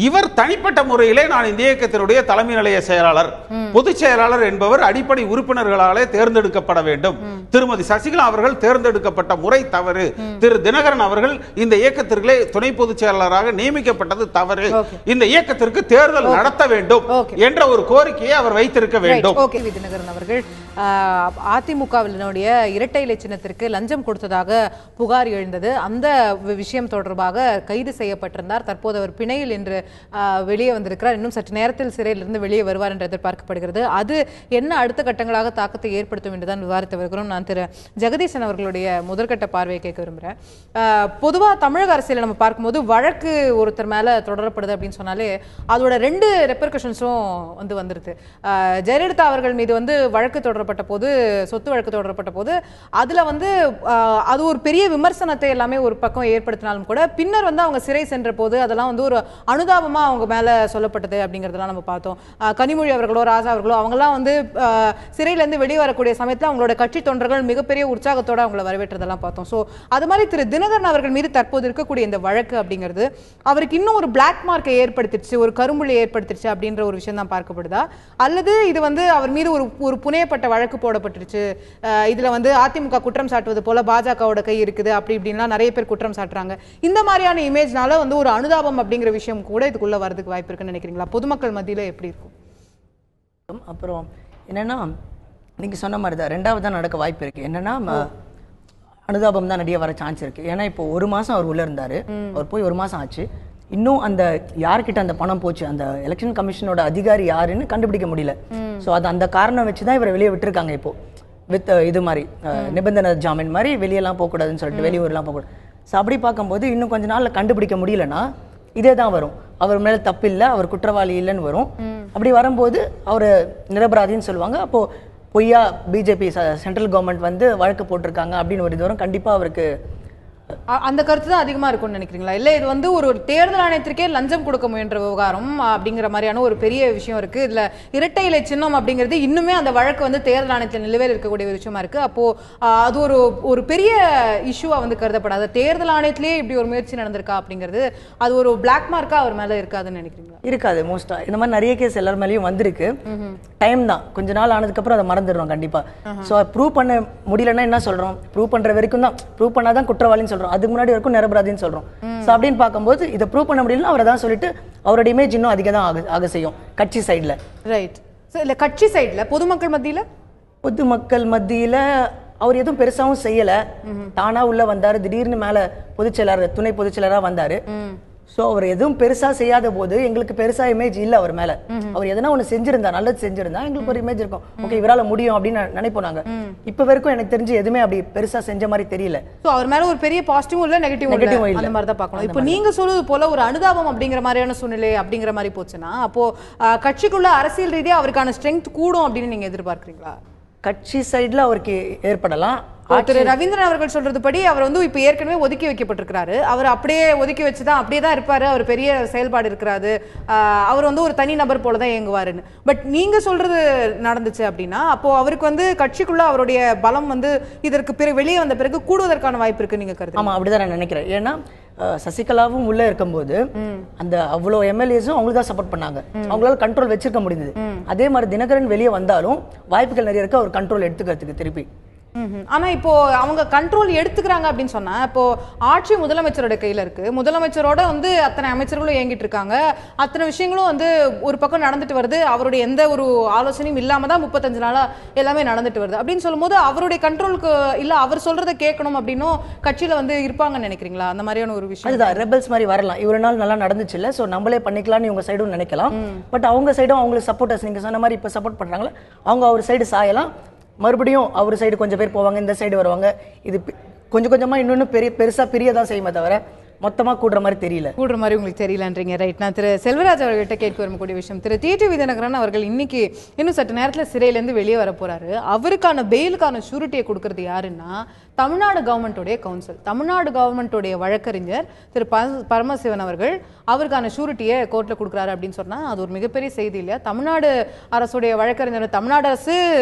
இவர் தனிப்பட்ட முறையிலே நான் இந்த இயக்கத்தினுடைய தலைமை நிலைய செயலாளர், பொதுச் செயலாளர் என்பவர் அடிப்படை உறுப்பினர்களாலே தேர்ந்தெடுக்கப்பட வேண்டும். திருமதி சசிகலா அவர்கள் தேர்ந்தெடுக்கப்பட்ட முறை தவறு. திரு தினகரன் அவர்கள் இந்த இயக்கத்திற்குள்ளே துணை பொதுச் செயலாளராக நியமிக்கப்பட்டது தவறு. இந்த இயக்கத்திற்கு தேர்தல் நடத்த வேண்டும் என்ற ஒரு கோரிக்கையை அவர் வைத்திருக்க வேண்டும். தினகரன் அவர்கள் அதிமுகவினுடைய இரட்டை இலை சின்னத்திற்கு லஞ்சம் கொடுத்ததாக புகார் எழுந்தது. அந்த விஷயம் தொடர்பாக கைது செய்யப்பட்டிருந்தார். தற்போது அவர் பிணையில் என்று வெளியே வந்திருக்கிறார். இன்னும் சற்று நேரத்தில் சிறையிலிருந்து வெளியே வருவார் என்று எதிர்பார்க்கப்படுகிறது. அது என்ன அடுத்த கட்டங்களாக தாக்கத்தை ஏற்படுத்தும் என்றுதான் விவாதித்து வருகிறோம். நான் திரு ஜெகதீசன் அவர்களுடைய முதற்கட்ட பார்வையை கேட்க விரும்புகிறேன். பொதுவாக தமிழக அரசியல் நம்ம பார்க்கும்போது வழக்கு ஒருத்தர் மேல தொடரப்படுது அப்படின்னு சொன்னாலே அதோட 2 ரெப்பர்கஷன்ஸும் வந்துருது. ஜெயலலிதா அவர்கள் மீது வந்து வழக்கு தொடரப்பட்ட போது, சொத்து வழக்கு தொடரப்பட்ட போது அதுல வந்து அது ஒரு பெரிய விமர்சனத்தை எல்லாமே ஒரு பக்கம் ஏற்படுத்தினாலும் கூட பின்னர் வந்து அவங்க சிறை சென்ற போது அதெல்லாம் வந்து ஒரு அனுதாபமா அவங்க மேல சொல்லப்பட்டது அப்படிங்கறதெல்லாம் நம்ம பார்த்தோம். கனிமொழி அவர்களோ ராஜா அவர்களோ அவங்கெல்லாம் வந்து சிறையில இருந்து வெளியே வரக்கூடிய சமயத்தில் அவங்களோட கட்சி தொண்டர்கள் மிகப்பெரிய உற்சாகத்தோட அவங்களை வரவேற்றதெல்லாம் பார்த்தோம். ஸோ அது மாதிரி திரு தினகரன் அவர்கள் மீது தற்போது இருக்கக்கூடிய இந்த வழக்கு அப்படிங்கிறது அவருக்கு இன்னும் ஒரு பிளாக் மார்க்கை ஏற்படுத்திடுச்சு, ஒரு கரும்புள்ளி ஏற்படுத்திடுச்சு அப்படின்ற ஒரு விஷயம் தான் பார்க்கப்படுதா, அல்லது இது வந்து அவர் மீது ஒரு புனையப்பட்ட வழக்கு போடப்பட்டுருச்சு, இதுல வந்து அதிமுக குற்றம் சாட்டுவது போல பாஜகவோட கை இருக்குது அப்படி இப்படின்லாம் நிறைய பேர் குற்றம் சாட்டுறாங்க. இந்த மாதிரியான இமேஜ்னால வந்து ஒரு அனுதாபம் அப்படிங்கிற விஷயம் கூட இதுக்குள்ள வரதுக்கு வாய்ப்பு இருக்குன்னு நினைக்கிறீங்களா? பொதுமக்கள் மத்தியில எப்படி இருக்கும்? அப்புறம் என்னன்னா நீங்க சொன்ன மாதிரி தான் 2வது தான் நடக்க வாய்ப்பு இருக்கு. என்னன்னா அனுதாபம் தான் நிறைய வர சான்ஸ் இருக்கு. ஏன்னா இப்போ 1 மாசம் அவர் உள்ள இருந்தாரு, அவர் போய் 1 மாசம் ஆச்சு. இன்னும் அந்த யார்கிட்ட அந்த பணம் போச்சு, அந்த எலெக்ஷன் கமிஷனோட அதிகாரி யாருன்னு கண்டுபிடிக்க முடியல. ஸோ அது அந்த காரணம் வச்சுதான் இவரை வெளியே விட்டுருக்காங்க. இப்போ வித் இது மாதிரி நிபந்தனை ஜாமீன் மாதிரி வெளியெல்லாம் போகக்கூடாதுன்னு சொல்லிட்டு வெளியூர்லாம் போகக்கூடாது. ஸோ அப்படி பார்க்கும்போது இன்னும் கொஞ்ச நாள்ல கண்டுபிடிக்க முடியலன்னா இதே தான் வரும். அவர் மேல தப்பு இல்லை, அவர் குற்றவாளி இல்லைன்னு வரும். அப்படி வரும்போது அவர் நிரபராதின்னு சொல்லுவாங்க. அப்போ பொய்யா பிஜேபி சென்ட்ரல் கவர்மெண்ட் வந்து வழக்கு போட்டிருக்காங்க அப்படின்னு ஒரு இது வரும். கண்டிப்பா அவருக்கு அந்த கருத்து தான் அதிகமா இருக்கும்னு நினைக்கிறீங்களா? இல்ல இது வந்து ஒரு தேர்தல் ஆணையத்திற்கே லஞ்சம் கொடுக்க முயன்ற விவகாரம் அப்படிங்கிற மாதிரியான ஒரு பெரிய விஷயம் இருக்கு. இதுல இரட்டை இலை சின்னம் அப்படிங்கிறது இன்னுமே அந்த வழக்கு வந்து தேர்தல் ஆணையத்தில் நிலுவையில் இருக்கக்கூடிய ஒரு விஷயமா இருக்கு. அப்போ அது ஒரு பெரிய இஷ்யூவா வந்து கருதப்படாது. தேர்தல் ஆணையத்திலேயே இப்படி ஒரு முயற்சி நடந்திருக்கா அப்படிங்கிறது அது ஒரு பிளாக் மார்க்கா அவர் மேல இருக்காதுன்னு நினைக்கிறீங்களா? இருக்காது. மோஸ்டா இந்த மாதிரி நிறைய கேஸ் எல்லார் மேலேயும் வந்திருக்கு. டைம் தான், கொஞ்ச நாள் ஆனதுக்கு அப்புறம் அதை மறந்துடுறோம் கண்டிப்பா. ஸோ ப்ரூவ் பண்ண முடியலன்னா என்ன சொல்றோம், ப்ரூவ் பண்ற வரைக்கும் தான், ப்ரூவ் பண்ணாதான் குற்றவாளின்னு சொல்றோம், அதுக்கு முன்னாடி வரைக்கும் நிரபராதின்னு சொல்றோம். ஸோ அப்படின்னு பார்க்கும்போது இதை ப்ரூவ் பண்ண முடியலன்னா அவரை தான் சொல்லிட்டு அவரோட இமேஜ் இன்னும் அதிகம் தான் ஆக செய்யும் கட்சி சைட்ல. ரைட். இல்ல கட்சி சைட்ல பொதுமக்கள் மத்தியில அவர் எதுவும் பெருசாவும் செய்யல. தானா உள்ள வந்தாரு, திடீர்னு மேல பொதுச்செயலாளர் துணை பொதுச்செயலாளரா வந்தாரு. சோ அவர் எதுவும் பெருசா செய்யாத போது எங்களுக்கு பெருசா இமேஜ் இல்ல அவர் மேல. அவர் எதனா ஒண்ணு செஞ்சிருந்தா, நல்லது செஞ்சிருந்தா எங்களுக்கு ஒரு இமேஜ் இருக்கும், ஓகே இவரால முடியும் அப்படின்னு நினைப்போம் நாங்க. இப்ப வரைக்கும் எனக்கு தெரிஞ்சு எதுவுமே அப்படி பெருசா செஞ்ச மாதிரி தெரியல. சோ அவர் மேல ஒரு பெரிய பாசிட்டிவும் இல்ல நெகட்டிவும் இல்ல, அந்த மாதிரி தான் பார்க்கணும். இப்போ நீங்க சொல்றது போல ஒரு அனுதாபம் அப்படிங்கிற மாதிரியான சூழ்நிலை அப்படிங்கிற மாதிரி போச்சுன்னா அப்போ கட்சிக்குள்ள அரசியல் ரீதியா அவருக்கான ஸ்ட்ரெங்த் கூடும் அப்படின்னு நீங்க எதிர்பார்க்கறீங்களா? கட்சி சைடுல அவருக்கு ஏற்படலாம். திரு ரவீந்திரன் அவர்கள் சொல்றது படி அவர் வந்து இப்ப ஏற்கனவே ஒதுக்கி வைக்கப்பட்டிருக்கிறாரு. அவர் அப்படியே ஒதுக்கி வச்சுதான் அப்படியே தான் இருப்பாரு, அவர் பெரிய செயல்பாடு இருக்கிறாரு, அவர் வந்து ஒரு தனி நபர் போலதான் இயங்குவாருன்னு. பட் நீங்க சொல்றது நடந்துச்சு அப்படின்னா அப்போ அவருக்கு வந்து கட்சிக்குள்ள அவருடைய பலம் வந்து இதற்கு பிறகு வெளியே வந்த பிறகு கூடுவதற்கான வாய்ப்பு இருக்கு நீங்க கருத்து? ஆமா, அப்படிதான் நான் நினைக்கிறேன். ஏன்னா சசிகலாவும் உள்ள இருக்கும்போது அந்த அவ்வளவு எம்எல்ஏஸும் அவங்களுக்கு தான் சப்போர்ட் பண்ணாங்க, அவங்களால கண்ட்ரோல் வச்சிருக்க முடிந்தது. அதே மாதிரி தினகரன் வெளியே வந்தாலும் வாய்ப்புகள் நிறைய இருக்கு அவர் கண்ட்ரோல் எடுத்துக்கிறதுக்கு திருப்பி. ஆனா இப்போ அவங்க கண்ட்ரோல் எடுத்துக்கிறாங்க அப்படின்னு சொன்னா, இப்போ ஆட்சி முதலமைச்சரோட கையில இருக்கு. முதலமைச்சரோட வந்து அத்தனை அமைச்சர்களும் இயங்கிட்டு இருக்காங்க. அத்தனை விஷயங்களும் வந்து ஒரு பக்கம் நடந்துட்டு வருது. அவருடைய எந்த ஒரு ஆலோசனையும் இல்லாம தான் 35 நாளா எல்லாமே நடந்துட்டு வருது. அப்படின்னு சொல்லும்போது அவருடைய கண்ட்ரோலுக்கு இல்ல அவர் சொல்றதை கேட்கணும் அப்படின்னும் கட்சியில வந்து இருப்பாங்கன்னு நினைக்கிறீங்களா? அந்த மாதிரியான ஒரு விஷயம் அதுதான் ரெபல்ஸ் மாதிரி வரலாம். இவ்வளவு நாள் நல்லா நடந்துச்சு இல்ல, சோ நம்மளே பண்ணிக்கலாம்னு இவங்க சைடும் நினைக்கலாம். பட் அவங்க சைடும் அவங்களுக்கு சப்போர்ட்டர்ஸ் நீங்க சொன்ன மாதிரி இப்ப சப்போர்ட் பண்றாங்களா, அவங்க அவர் சைடு சாயலாம், மறுபடியும் அவர் சைடு கொஞ்சம் பேர் போவாங்க, இந்த சைடு வருவாங்க. இது கொஞ்சம் கொஞ்சமா இன்னொன்னு பெருசா பிரியதான் செய்யுமே தவிர மொத்தமா கூடுற மாதிரி தெரியல. கூடுற மாதிரி உங்களுக்கு தெரியலன்றீங்க. ரைட். நான் திரு செல்வராஜ் அவர்கிட்ட கேட்க வரக்கூடிய விஷயம், திரு டிடிவி தினகரன் அவர்கள் இன்னைக்கு இன்னும் சற்று நேரத்தில் சிறையிலேருந்து வெளியே வர போறாரு. அவருக்கான பெயிலுக்கான ஷூரிட்டியை கொடுக்கறது யாருன்னா தமிழ்நாடு கவர்மெண்ட்டோடைய கவுன்சில், தமிழ்நாடு கவர்மெண்ட்டோடைய வழக்கறிஞர் திரு பரமசிவன் அவர்கள் அவருக்கான ஷூரிட்டியை கோர்ட்டில் கொடுக்குறாரு அப்படின்னு சொன்னா அது ஒரு மிகப்பெரிய செய்தி இல்லையா? தமிழ்நாடு அரசுடைய வழக்கறிஞர், தமிழ்நாடு அரசு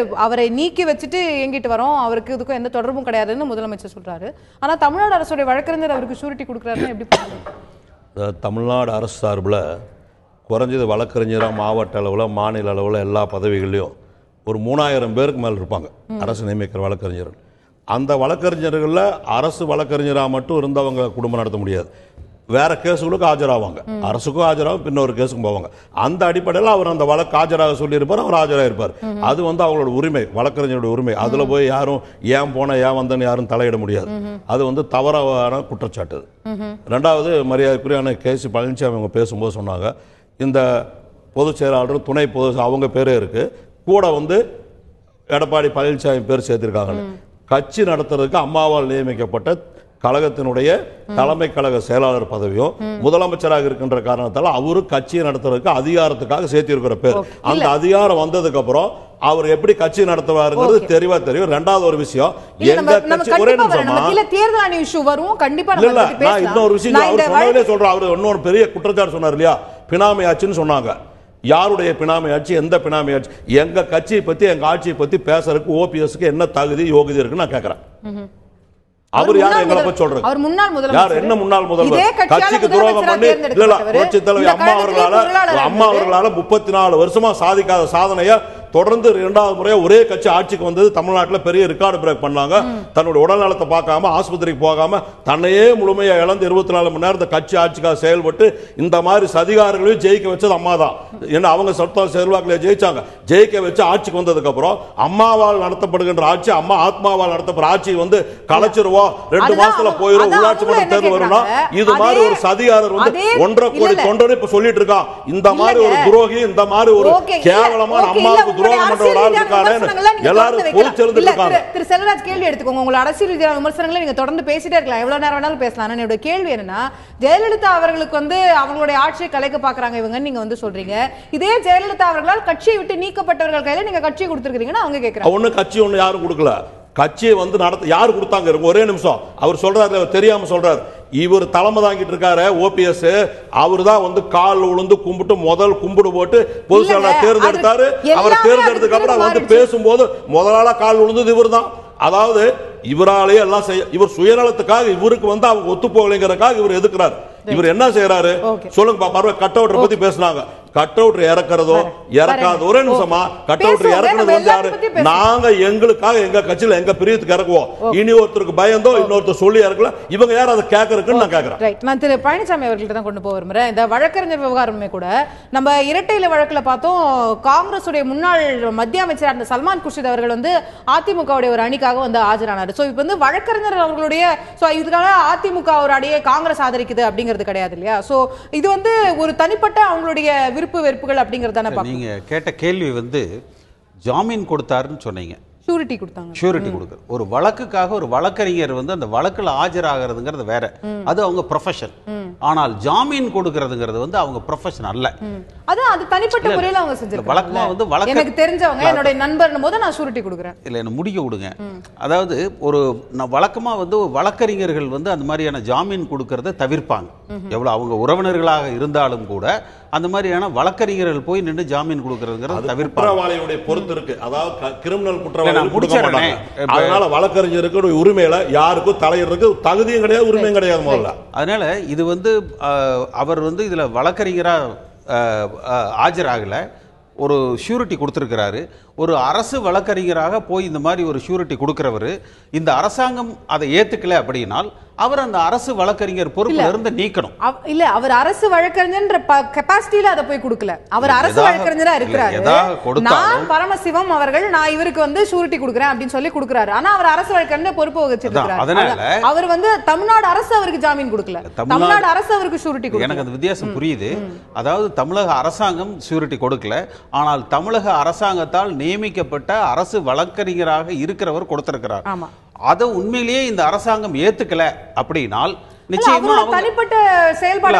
அவரை நீக்கி வச்சுட்டு இயங்கிட்டு வரோம், அவருக்கு இதுக்கும் எந்த தொடர்பும் கிடையாதுன்னு முதலமைச்சர் சொல்றாரு. ஆனா தமிழ்நாடு அரசுடைய வழக்கறிஞர் அவருக்கு ஷூரிட்டி கொடுக்குறாருன்னு எப்படி பண்ணுறது? தமிழ்நாடு அரசு சார்பில் குறைஞ்சது வழக்கறிஞராக மாவட்ட அளவில் மாநில அளவில் எல்லா பதவிகளையும் ஒரு 3000 பேருக்கு மேலே இருப்பாங்க அரசு நியமிக்கிற வழக்கறிஞர்கள். அந்த வழக்கறிஞர்களில் அரசு வழக்கறிஞராக மட்டும் இருந்தவங்க குடும்பம் நடத்த முடியாது. வேற கேஸுகளுக்கு ஆஜராவாங்க, அரசுக்கும் ஆஜராகும், பின்னொரு கேஸுக்கும் போவாங்க. அந்த அடிப்படையில் அவர் அந்த வழக்கு ஆஜராக சொல்லியிருப்பார், அவர் ஆஜராக இருப்பார். அது வந்து அவங்களோட உரிமை, வழக்கறிஞருடைய உரிமை. அதுல போய் யாரும் ஏன் போன ஏன் வந்தன்னு யாரும் தலையிட முடியாது. அது வந்து தவறான குற்றச்சாட்டு. ரெண்டாவது, மரியாதைக்குரியான கேசி பழனிசாமி அவங்க பேசும்போது சொன்னாங்க, இந்த பொதுச் செயலாளர் துணை அவங்க பேரே இருக்கு, கூட வந்து எடப்பாடி பழனிசாமி பேர் சேர்த்திருக்காங்க. கட்சி நடத்துறதுக்கு அம்மாவால் நியமிக்கப்பட்ட கழகத்தினுடைய தலைமை கழக செயலாளர் பதவியும் முதலமைச்சராக இருக்கின்ற காரணத்தால் அவரு கட்சியை நடத்துறதுக்கு அதிகாரத்துக்காக சேர்த்திருக்கிற பேர். அந்த அதிகாரம் வந்ததுக்கு அப்புறம் அவர் எப்படி கட்சி நடத்துவாருங்கிறது தெளிவா தெரியும். ரெண்டாவது ஒரு விஷயம், எங்க கட்சி ஒரே நிமிஷமா தேர்தல் அணி இஷ்யூ வரும் கண்டிப்பா. இல்ல, நான் இன்னொரு விஷயம் அவர் சொன்னதே சொல்றேன். அவர் இன்னொரு பெரிய குற்றச்சாட்டு சொன்னார் இல்லையா, பினாமி ஆட்சின்னு சொன்னாங்க. யாருடைய பினாமி ஆட்சி, எந்த பினாமி ஆட்சி? எங்க கட்சியை பத்தி எங்க ஆட்சியை பத்தி பேசுறதுக்கு ஓபிஎஸ்க்கு என்ன தகுதி யோகிதை இருக்குன்னு நான் கேட்கிறேன். அவர் யார் எங்களை பத்தி சொல்றது? அவர் முன்னாள் முதல்வர். யார்? என்ன முன்னாள் முதல்வர்? கட்சிக்கு துரோகம் பண்ணி இல்ல புரட்சி தலைவி அம்மா அவர்களால 34 வருஷமா சாதிக்காத சாதனைய தொடர்ந்து 2வது முறையா ஒரே கட்சி ஆட்சிக்கு வந்தது தமிழ்நாட்டில் பெரிய ரெக்கார்டு பிரேக் பண்ணாங்க. தன்னுடைய உடல் நலத்தை பார்க்காம, ஆஸ்பத்திரிக்கு போகாம, தன்னையே முழுமையா இழந்து 24 மணி நேரம் கட்சி ஆட்சிக்காக செயல்பட்டு இந்த மாதிரி சதிகாரங்களையும் ஜெயிக்க வச்சது அம்மா தான். ஏன்னா அவங்க சொத்த செல்வாக்கிலே ஜெயிச்சாங்க. ஜெயிக்க வச்சு ஆட்சிக்கு வந்ததுக்கு அப்புறம் அம்மாவால் நடத்தப்படுகின்ற ஆட்சி, அம்மா ஆத்மாவால் நடத்தப்படுற ஆட்சி வந்து கலைச்சிருவோம், 2 மாசத்துல போயிடும், உள்ளாட்சி மன்ற தேர்தல் வரும்னா இது மாதிரி ஒரு சதிகாரர் வந்து 1.5 கோடி தொண்டர் இப்ப சொல்லிட்டு இருக்கான். இந்த மாதிரி ஒரு துரோகி, இந்த மாதிரி ஒரு கேவலமான அம்மாவுக்கு துரோகம் பண்ற ஒரு ஆள் இருக்கானே எல்லாரும் பொறுத்திருந்து இருக்காங்க. திரு செல்வராஜ் கேள்வி எடுத்துக்கோங்க. உங்களோட அரசியல் ரீதியான விமர்சனங்களை நீங்க தொடர்ந்து பேசிட்டே இருக்கலாம், எவ்வளவு நேரம் வேணாலும் பேசலாம். என்னோட கேள்வி என்னன்னா, ஜெயலலிதா அவர்களுக்கு வந்து அவங்களுடைய ஆட்சியை கலைக்க பாக்குறாங்க இவங்க, நீங்க வந்து சொல்றீங்க. இதே ஜெயலலிதா அவர்களால் கட்சியை விட்டு நீக்கப்பட்டவர்கள் கையில நீங்க கட்சியை கொடுத்திருக்கீங்கன்னா அவங்க கேக்குறாங்க. ஒண்ணு கட்சி ஒண்ணு யாரும் கொடுக்கல, கட்சியை வந்து நடத்த யாரு கொடுத்தாங்க? ஒரே நிமிஷம், அவர் சொல்றாரு, தெரியாம சொல்றாரு. இவர் தலைமை தாங்கிட்டு இருக்காரு ஓபிஎஸ், அவரு தான் வந்து கால் விழுந்து கும்பிட்டு முதல் கும்பிடு போட்டு பொதுச் செயலாளர் தேர்ந்தெடுத்தாரு. அவரை தேர்ந்தெடுத்ததுக்கு அப்புறம் வந்து பேசும்போது முதலாளா கால் விழுந்தது இவர் தான். அதாவது இவராலேயே எல்லாம் செய்ய, இவர் சுயநலத்துக்காக இவருக்கு வந்து அவங்க ஒத்து போகலைங்கிறதுக்காக இவர் எதுக்குறாரு. இவர் என்ன செய்யறாரு சொல்லுங்க. கட் அவுட் பத்தி பேசினாங்க. கட் அவுட் இறக்குறதோ இறக்காத ஒரே நிமிஷமா, கட் அவுட் இறக்குறது வந்து யாரு? நாங்க எங்களுக்காக எங்க கட்சியில எங்க பிரியத்துக்கு இறக்குவோம். இனி ஒருத்தருக்கு பயந்தோ இன்னொருத்தர் சொல்லி இறக்கல, இவங்க யாரும் அதை கேட்கறதுக்குன்னு நான் கேட்கிறேன். நான் திரு பழனிசாமி அவர்கள்ட்ட தான் கொண்டு போக விரும்புறேன். இந்த வழக்கறிஞர் விவகாரமே கூட நம்ம இரட்டையில வழக்குல பார்த்தோம். காங்கிரஸ் உடைய முன்னாள் மத்திய அமைச்சர் அந்த சல்மான் குர்ஷித் அவர்கள் வந்து அதிமுகவுடைய ஒரு அணிக்காக வந்து ஆஜரானார். சோ இப்போ வந்து வழக்கறிஞர் அவர்களுடைய இதுக்காக அதிமுக ஒரு அணியை காங்கிரஸ் ஆதரிக்குது அப்படிங்கிறது கிடையாது இல்லையா? சோ இது வந்து ஒரு தனிப்பட்ட அவங்களுடைய விருப்பு வெறுப்புகள் அப்படிங்கறத நீங்க கேட்ட கேள்வி வந்து ஜாமீன் கொடுத்தாருன்னு சொன்னீங்க. ஷூரிட்டி கொடுத்தாங்க. ஷூரிட்டி கொடுக்குற ஒரு வழக்குக்காக ஒரு வழக்கறிஞர் வந்து அந்த வழக்குல ஆஜராகிறதுங்கிறது வேற, அது அவங்க ப்ரொஃபஷன். ஆனால் ஜாமீன் கொடுக்கிறதுங்கிறது வந்து அவங்க ப்ரொஃபஷன் அல்ல. அது தனிப்பட்ட முறையில் அவங்க செஞ்சிருக்காங்க. வழக்கமா வந்து எனக்கு தெரிஞ்சவங்க என்னோட நண்பர்னும் போது நான் ஷூரிட்டி கொடுக்குறேன். இல்ல என்ன முடிக்க விடுங்க. அதாவது ஒரு வழக்கமா வந்து வழக்கறிஞர்கள் வந்து அந்த மாதிரியான ஜாமீன் கொடுக்கறத தவிர்ப்பாங்க. எவ்வளவு அவங்க உறவினர்களாக இருந்தாலும் கூட அந்த மாதிரியான வழக்கறிஞர்கள் போய் நின்று ஜாமீன் கொடுக்கறதுங்கிறது தவிர்ப்பாங்க. குற்றவாளியுடைய பொறுத்து இருக்கு. அதாவது கிரிமினல் குற்றவாளி அதனால வழக்கறிஞருக்கு உரிமையில யாருக்கும் தலையிடுறதுக்கு தகுதியும் கிடையாது, உரிமையும் கிடையாது முதல்ல. அதனால இது வந்து அவர் வந்து இதுல வழக்கறிஞரா ஆஜராகல, ஒரு ஷூரிட்டி கொடுத்துருக்கிறாரு. ஒரு அரசு வழக்கறிஞராக போய் இந்த மாதிரி ஒரு ஷூரிட்டி கொடுக்கிறவர் இந்த அரசாங்கம் அதை ஏத்துக்கல அப்படின்னால் அவர் அந்த அரசு வழக்கறிஞர் பொறுப்புல இருந்து நீக்கணும். இல்ல, அவர் அரசு வழக்கறிஞர்ன்ற கெபாசிட்டில அதை போய் கொடுக்கல. அவர் அரசு வழக்கறிஞரா இருக்கிறாரு. நான் பரமசிவம் அவர்கள் நான் இவருக்கு வந்து ஷூரிட்டி கொடுக்குறேன் அப்படின்னு சொல்லி கொடுக்குறாரு. ஆனா அவர் அரசு வழக்கறிஞர் பொறுப்பு வச்சிருக்காரு. அதனால அவர் வந்து தமிழ்நாடு அரசு அவருக்கு ஜாமீன் கொடுக்கல, தமிழ்நாடு அரசு அவருக்கு ஷூரிட்டி கொடுக்கல. எனக்கு அந்த வித்தியாசம் புரியுது. அதாவது தமிழக அரசாங்கம் ஷூரிட்டி கொடுக்கல, ஆனால் தமிழக அரசாங்கத்தால் நியமிக்கப்பட்ட அரசு வழக்கறிஞராக இருக்கிறவர் கொடுத்திருக்கிறார். அதை உண்மையிலேயே இந்த அரசாங்கம் ஏத்துக்கல அப்படினால் நிச்சயமா தனிப்பட்ட செயல்பாடு.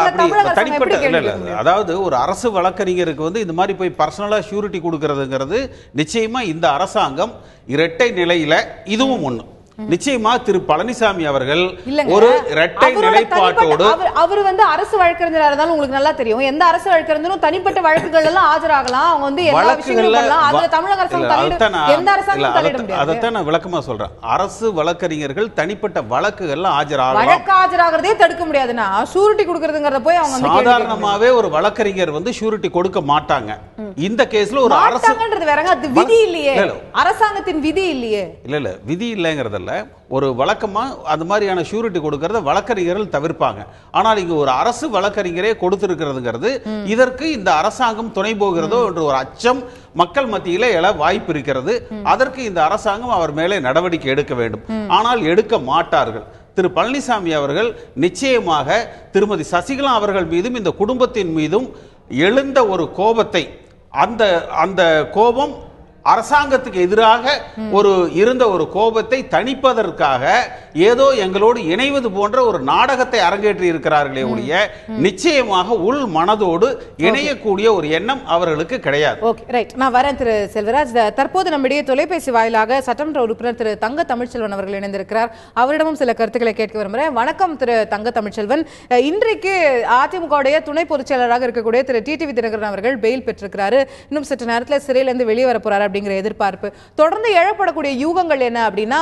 அதாவது ஒரு அரசு வழக்கறிஞருக்கு வந்து இந்த மாதிரி போய் பர்சனலா ஷூரிட்டி கொடுக்கறதுங்கிறது நிச்சயமா இந்த அரசாங்கம் இரட்டை நிலையில இதுவும் ஒண்ணு. நிச்சயமா திரு பழனிசாமி அவர்கள் ஒரு இரட்டை நிலைப்பாட்டோடு அவர் வந்து அரசு வழக்கறிஞரா இருந்தாலும் உங்களுக்கு நல்லா தெரியும், எந்த அரசு வழக்கறிஞரும் தனிப்பட்ட வழக்குகள் எல்லாம் ஆஜராகலாம். அவங்க வந்து எல்லா விஷயங்களும் பண்ணலாம். அதுல தமிழக அரசாங்கம் எந்த அரசாங்கம் தலையிட முடியாது. அதைத்தான் நான் விளக்கமா சொல்றேன். அரசு வழக்கறிஞர்கள் தனிப்பட்ட வழக்குகள்ல ஆஜராகலாம். வழக்கு ஆஜராகிறதே தடுக்க முடியாதுன்னா ஷூரிட்டி கொடுக்கறதுங்கறத போய் அவங்க சாதாரணமாவே ஒரு வழக்கறிஞர் வந்து ஷூரிட்டி கொடுக்க மாட்டாங்க. இந்த கேஸ்ல ஒரு அரசுங்கிறது வேறங்க, அது விதி இல்லையே, அரசாங்கத்தின் விதி இல்லையே. இல்ல விதி இல்லைங்கிறதல்ல, ஒரு வழக்கமா அந்த மாதிரியான ஷூரிட்டி கொடுக்கறத வழக்கறிஞர்கள் தவிர்ப்பாங்க. ஆனால் இங்க ஒரு அரசு வழக்கறிஞரே கொடுத்திருக்கிறதுங்கிறது இதற்கு இந்த அரசாங்கம் துணை போகிறதோ என்ற ஒரு அச்சம் மக்கள் மத்தியில எழ வாய்ப்பு இருக்கிறது. அதற்கு இந்த அரசாங்கம் அவர் மேலே நடவடிக்கை எடுக்க வேண்டும். ஆனால் எடுக்க மாட்டார்கள். திரு பழனிசாமி அவர்கள் நிச்சயமாக திருமதி சசிகலா அவர்கள் மீதும் இந்த குடும்பத்தின் மீதும் எழுந்த ஒரு கோபத்தை, அந்த கோபம் அரசாங்கத்துக்கு எதிராக இருந்த ஒரு கோபத்தை தணிப்பதற்காக ஏதோ எங்களோடு இணைவது போன்ற ஒரு நாடகத்தை அரங்கேற்றி இருக்கிறார்களே ஒழிய நிச்சயமாக உள் மனதோடு இணையக்கூடிய ஒரு எண்ணம் அவர்களுக்கு கிடையாது. Okay, right. நான் வரேன் திரு செல்வராஜ். தற்போது நம்முடைய தொலைபேசி வாயிலாக சட்டமன்ற உறுப்பினர் திரு தங்க தமிழ்ச்செல்வன் அவர்கள் இணைந்திருக்கிறார். அவரிடமும் சில கருத்துக்களை கேட்க விரும்புகிறேன். வணக்கம் திரு தங்க தமிழ்ச்செல்வன். இன்றைக்கு அதிமுகவுடைய துணை பொதுச் செயலராக இருக்கக்கூடிய திரு டிடிவி தினகரன் அவர்கள் பெயில் பெற்றிருக்கிறாரு. இன்னும் சற்று நேரத்தில் சிறையிலிருந்து வெளியே வர போறாரு அப்படிங்கிற எதிர்பார்ப்பு. தொடர்ந்து எழப்படக்கூடிய யூகங்கள் என்ன அப்படின்னா,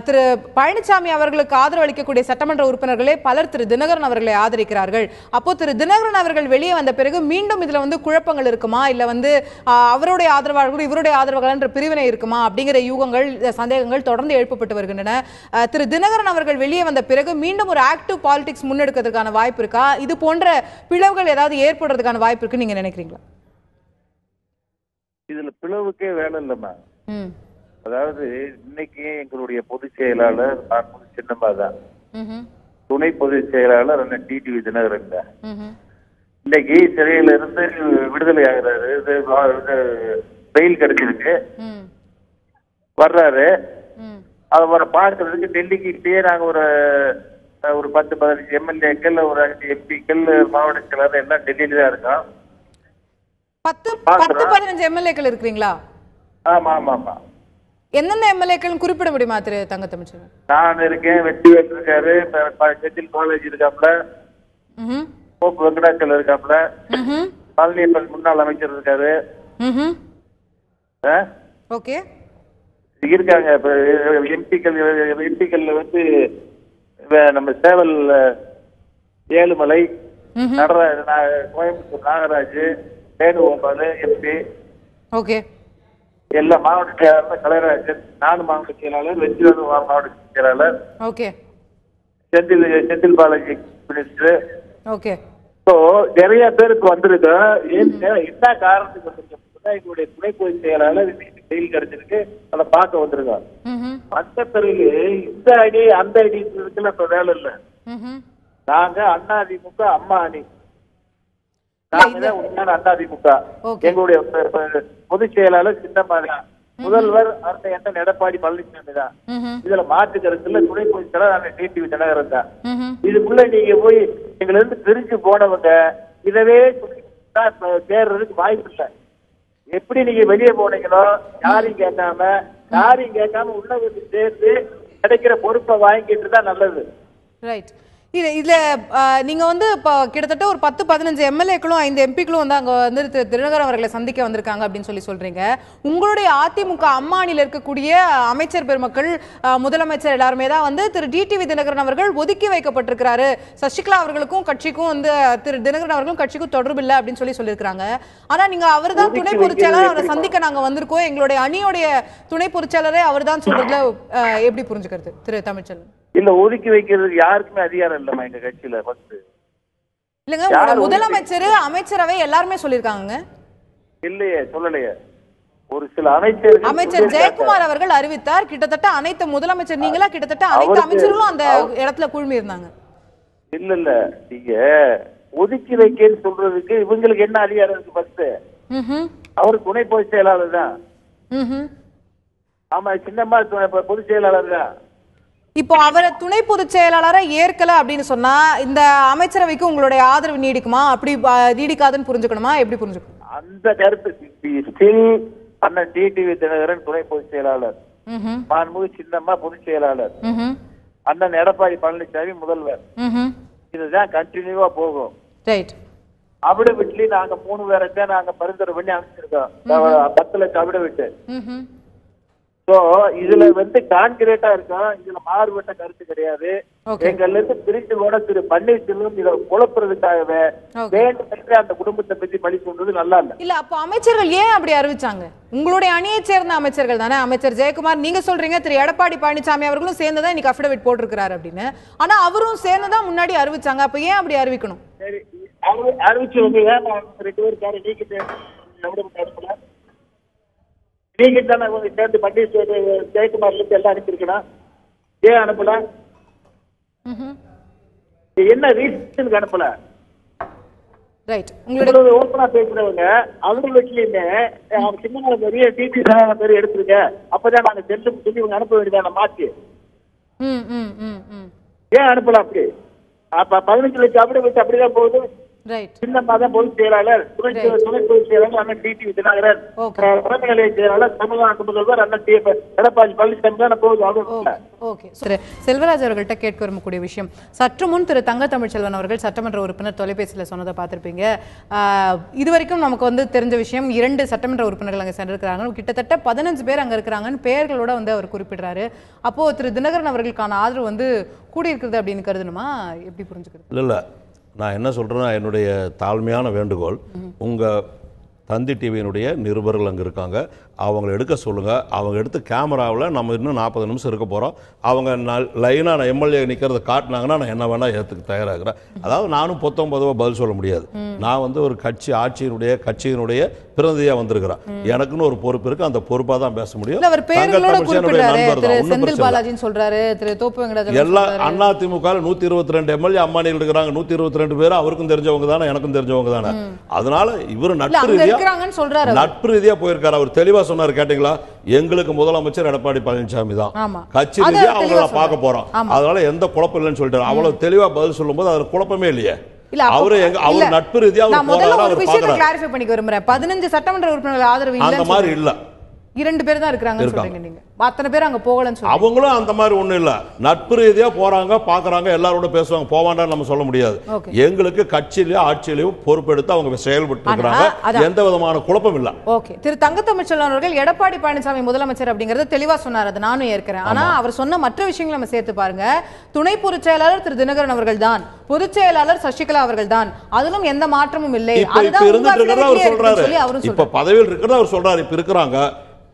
திரு பழனிசாமி அவர்களுக்கு ஆதரவு அளிக்கக்கூடிய சட்டமன்ற உறுப்பினர்களே பலர் திரு தினகரன் அவர்களை ஆதரிக்கிறார்கள். அப்போ திரு தினகரன் அவர்கள் வெளியே வந்த பிறகு மீண்டும் இதுல வந்து குழப்பங்கள் இருக்குமா, இல்ல வந்து அவருடைய ஆதரவாளர்கள் இவருடைய ஆதரவாளர்கள் என்ற பிரிவினை இருக்குமா அப்படிங்கிற யூகங்கள், சந்தேகங்கள் தொடர்ந்து எழுப்பப்பட்டு வருகின்றன. திரு தினகரன் அவர்கள் வெளியே வந்த பிறகு மீண்டும் ஒரு ஆக்டிவ் பாலிடிக்ஸ் முன்னெடுக்கிறதுக்கான வாய்ப்பு இருக்கா? இது போன்ற பிளவுகள் ஏதாவது ஏற்படுறதுக்கான வாய்ப்பு இருக்கு நீங்க நினைக்கிறீங்களா? இதுல பிளவுக்கே வேலை இல்லம்மா. அதாவது இன்னைக்கு எங்களுடைய பொதுச் செயலாளர் நான் சின்னம்மா தான், துணை பொதுச் செயலாளர் அண்ணன் டிடிவி தினகரன் தான். இன்னைக்கு சிறையில இருந்து விடுதலை ஆகிறாரு, பெயில் கிடைச்சிருக்கு, வர்றாரு. அவரை பார்க்கறதுக்கு டெல்லிக்கு இப்பயே நாங்க ஒரு 10-15 எம்எல்ஏக்கள், ஒரு 5 எம்பிக்கள், மாவட்ட செயலாளர் எல்லாம் டெல்லியில தான் இருக்கோம். 10-15 எம்எல்ஏக்கள் இருக்கிறீங்களா? ஆமா ஆமா ஆமா. எந்தெந்த எம்எல்ஏக்கள் குறிப்பிட முடியுமா திரு தங்க தமிழ்ச்செல்வன்? நான் இருக்கேன், வெற்றிவேல் இருக்காரு, செந்தில் காலேஜ் இருக்காப்ல, போப் வெங்கடாச்சல் இருக்காப்ல, பழனியப்பன் முன்னாள் அமைச்சர் இருக்காரு, ஓகே இருக்காங்க. எம்பிக்கள் வந்து நம்ம சேவல் ஏழுமலை, கோயம்புத்தூர் நாகராஜ், வேணுகோபால் எம்பி, ஓகே, எல்லா மாவட்ட செயலாளர் கலைராஜன், நாலு மாவட்ட செயலாளர், வெற்றிவேல் மாவட்ட செயலாளர், okay, Senthil Balaji minister, okay. So நிறைய பேருக்கு வந்திருக்கோம். என்ன காரணத்துக்கு வந்திருக்கோம்? எங்களுடைய துணை பொதுச் செயலாளர் செயல் கிடைச்சிருக்கு, அதை பார்க்க வந்திருக்கோம். அந்த பிறகு இந்த அணி அந்த அணி இப்ப வேலை இல்லை. நாங்க அதிமுக அம்மா அணி, உண்மையான அதிமுக. எங்களுடைய பொதுச் செயலாளர் சின்னம்மா தான், முதல்வர் என்ன எடப்பாடி பழனிசாமி தான். இதுல மாற்று கருத்துல துணை பொதுச் செயலாளர் டிடிவி தினகரன் தான். இதுக்குள்ள நீங்க போய் எங்களை இருந்து பிரிஞ்சு போனவங்க இதவே சேர்றதுக்கு வாய்ப்பு இல்லை. எப்படி நீங்க வெளியே போனீங்களோ யாரையும் கேட்காம உள்ள வந்து சேர்ந்து கிடைக்கிற பொறுப்பை வாங்கிட்டு தான் நல்லது. ரைட். இதுல நீங்க வந்து கிட்டத்தட்ட ஒரு 10-15 எம்எல்ஏக்களும் 5 எம்பிக்களும் வந்து அங்க வந்து தினகரன் அவர்களை சந்திக்க வந்திருக்காங்க அப்படின்னு சொல்றீங்க. உங்களுடைய அதிமுக அம்மாநில இருக்கக்கூடிய அமைச்சர் பெருமக்கள், முதலமைச்சர் எல்லாருமே தான் வந்து திரு டிடிவி தினகரன் அவர்கள் ஒதுக்கி வைக்கப்பட்டிருக்கிறாரு, சசிகலா அவர்களுக்கும் கட்சிக்கும் வந்து திரு தினகரன் அவர்களும் கட்சிக்கும் தொடர்பு இல்லை அப்படின்னு சொல்லியிருக்காங்க. ஆனா நீங்க அவர் தான் துணை பொதுச் செயலாளர், அவரை சந்திக்க நாங்க வந்திருக்கோம், எங்களுடைய அணியோடைய துணை பொதுச் செயலரே அவர் தான் சொல்றதுல எப்படி புரிஞ்சுக்கிறது திரு தமிழ்ச்செல்வன்? இல்ல, ஒதுக்கி வைக்கிறதுக்கு யாருக்குமே அதிகாரம் இல்லம்மா எங்க கட்சியில. இல்லங்க, முதலமைச்சர் அமைச்சரவை எல்லாருமே சொல்லிருக்காங்க. இல்லையே, சொல்லலையே. ஒரு சில அமைச்சர் ஜெயக்குமார் அவர்கள் அறிவித்தார், கிட்டத்தட்ட அனைத்து முதலமைச்சர் நீங்களா கிட்டத்தட்ட அனைத்து அமைச்சர்களும் அந்த இடத்துல குழுமி இருந்தாங்க. இல்ல, நீங்க ஒதுக்கி வைக்கன்னு சொல்றதுக்கு இவங்களுக்கு என்ன அதிகாரம் இருக்கு? ஃபர்ஸ்ட் அவர் துணை பொதுச் செயலாளர் தான். ஆமா, சின்னம்மா பொதுச் செயலாளர் தான். இப்போ அவரை துணை பொதுச் செயலாளரை ஏற்கல அப்படின்னு சொன்னா இந்த அமைச்சரவைக்கு உங்களுடைய ஆதரவு நீடிக்குமா? அப்படி நீடிக்காதுன்னு புரிஞ்சுக்கணுமா? எப்படி புரிஞ்சுக்கணும் அந்த கருத்து? அண்ணன் டிடிவி தினகரன் துணை பொதுச் செயலாளர், மாண்புமிகு சின்னம்மா பொதுச் செயலாளர், அண்ணன் எடப்பாடி பழனிசாமி முதல்வர். இதுதான் கண்டினியூவா போகும். அபிடவிட்லி நாங்க 3 பேரை நாங்க பரிந்துரை பண்ணி அனுப்பிச்சிருக்கோம், 10 லட்சம் அபிடவிட்டு. இதுல வந்து கான்கிரீட்டா இருக்கும், இதுல மாறுபட்ட கருத்து கிடையாது. எங்கள்ல இருந்து பிரித்து கூட திரு பன்னீர்செல்வம் இதை குழப்புறதுக்காகவே வேண்டும் அந்த குடும்பத்தை பத்தி பழி சொல்றது நல்லா இல்ல. இல்ல, அப்ப அமைச்சர்கள் ஏன் அப்படி அறிவிச்சாங்க? உங்களுடைய அணியை சேர்ந்த அமைச்சர்கள் தானே. அமைச்சர் ஜெயக்குமார், நீங்க சொல்றீங்க திரு எடப்பாடி பழனிசாமி அவர்களும் சேர்ந்துதான் இன்னைக்கு அஃபிடவிட் போட்டிருக்கிறாரு அப்படின்னு. ஆனா அவரும் சேர்ந்துதான் முன்னாடி அறிவிச்சாங்க. அப்ப ஏன் அப்படி அறிவிக்கணும்? சரி, அறிவிச்சு வந்து 2 பேருக்காரு நீக்கிட்டு நீங்க தானே சேர்ந்து பன்னீர்செல்வம் ஜெயக்குமார்ல இருந்து எல்லாம் அனுப்பியிருக்கணும். ஏன் அனுப்பல? என்ன ரீசனுக்கு அனுப்பல? ஓப்பனா பேசுறவங்க அவங்க வீட்லயுமே சின்ன பெரிய டிடி பேர் எடுத்துருங்க, அப்பதான் நாங்க செல்லும் சொல்லி இவங்க அனுப்ப வேண்டியதான மாற்றி. ஏன் அனுப்பல? அப்படி அப்ப 15 லட்சம் அப்படி வச்சு அப்படிதான் போகுது. சின்னம்மா தான் பொதுச் செயலாளர், துணை பொதுச் செயலாளர் அண்ணன் டிடிவி தினகரன், தலைமை நிலைய செயலாளர் தமிழ்நாட்டு முதல்வர் அண்ணன் எடப்பாடி பழனிசாமி தான் போகுது. செல்வராஜ் அவர்கள்ட்ட கேட்க விரும்பக்கூடிய விஷயம், சற்று முன் திரு தங்க தமிழ்ச்செல்வன் அவர்கள் சட்டமன்ற உறுப்பினர் தொலைபேசியில் சொன்னதை பார்த்திருப்பீங்க. இதுவரைக்கும் நமக்கு வந்து தெரிஞ்ச விஷயம் 2 சட்டமன்ற உறுப்பினர்கள் அங்கே சென்றிருக்கிறாங்க, கிட்டத்தட்ட 15 பேர் அங்க இருக்கிறாங்கன்னு பெயர்களோட வந்து அவர் குறிப்பிடுறாரு. அப்போ திரு தினகரன் அவர்களுக்கான ஆதரவு வந்து கூடியிருக்கிறது அப்படின்னு கருதணுமா? எப்படி புரிஞ்சுக்கிறது? இல்ல, நான் என்ன சொல்கிறேன்னா, என்னுடைய தாழ்மையான வேண்டுகோள், உங்கள் தந்தி டிவியினுடைய நிருபர்கள் அங்கே இருக்காங்க, அவங்கள எடுக்க சொல்லுங்கள். அவங்க எடுத்து கேமராவில் நம்ம இன்னும் 40 நிமிஷம் இருக்க போகிறோம். அவங்க லைனாக எம்எல்ஏ நிற்கிறத காட்டினாங்கன்னா நான் என்ன வேணால் ஏற்றுக்க தயாராகிறேன். அதாவது நானும் பொதுவாக பதில் சொல்ல முடியாது. நான் வந்து ஒரு கட்சியினுடைய பிரதிநிதியாக வந்திருக்கிறேன். எனக்குன்னு ஒரு பொறுப்பு இருக்குது, அந்த பொறுப்பாக தான் பேச முடியும். எல்லா அதிமுக 122 எம்எல்ஏ அம்மானியில் இருக்கிறாங்க, 122 பேர் அவருக்கும் தெரிஞ்சவங்க தானே, எனக்கும் தெரிஞ்சவங்க தானே. அதனால இவர் நட்பு ரீதியா போயிருக்காரு. அவர் தெளிவா சொன்னார், கேட்டீங்களா? எங்களுக்கு முதலமைச்சர் எடப்பாடி பழனிசாமி தான், கட்சி ரீதியா அவங்கள பார்க்க போறோம், அதனால எந்த குழப்பம் இல்லைன்னு சொல்லிட்டாரு. அவ்வளவு தெளிவா பதில் சொல்லும் போது அது குழப்பமே இல்லையே. அவரு நட்பு ரீதியா கிளாரிஃபை பண்ணிக்க விரும்புறேன். 15 சட்டமன்ற உறுப்பினர்கள் ஆதரவு அந்த மாதிரி இல்ல, 2 பேர் தான் இருக்காங்கன்னு சொல்றீங்க நீங்க. அத்தனை பேர் அங்க போகலன்னு சொல்றீங்க. அவங்களும் அந்த மாதிரி ஒண்ணும் இல்ல, நட்பு ரீதியா போறாங்க, பாக்குறாங்க, எல்லாரோட பேசுவாங்க, போவாண்டான்னு நம்ம சொல்ல முடியாது. எங்களுக்கு கட்சியிலயும் ஆட்சியிலையும் பொறுப்பெடுத்து அவங்க செயல்பட்டு இருக்காங்க, எந்த விதமான குழப்பம் இல்ல. ஓகே, திரு தங்க தமிழ்ச்செல்வன் அவர்கள் எடப்பாடி பழனிசாமி முதலமைச்சர் அப்படிங்கறத தெளிவா சொன்னார், அதை நானும் ஏற்கிறேன். ஆனா அவர் சொன்ன மற்ற விஷயங்களை நம்ம சேர்த்து பாருங்க. துணை பொதுச் செயலாளர் திரு தினகரன் அவர்கள் தான், பொதுச் செயலாளர் சசிகலா அவர்கள் தான், அதிலும் எந்த மாற்றமும் இல்லை. இப்ப பதவியில் இருக்கிறத அவர் சொல்றாரு. இப்ப இருக்கிறாங்க,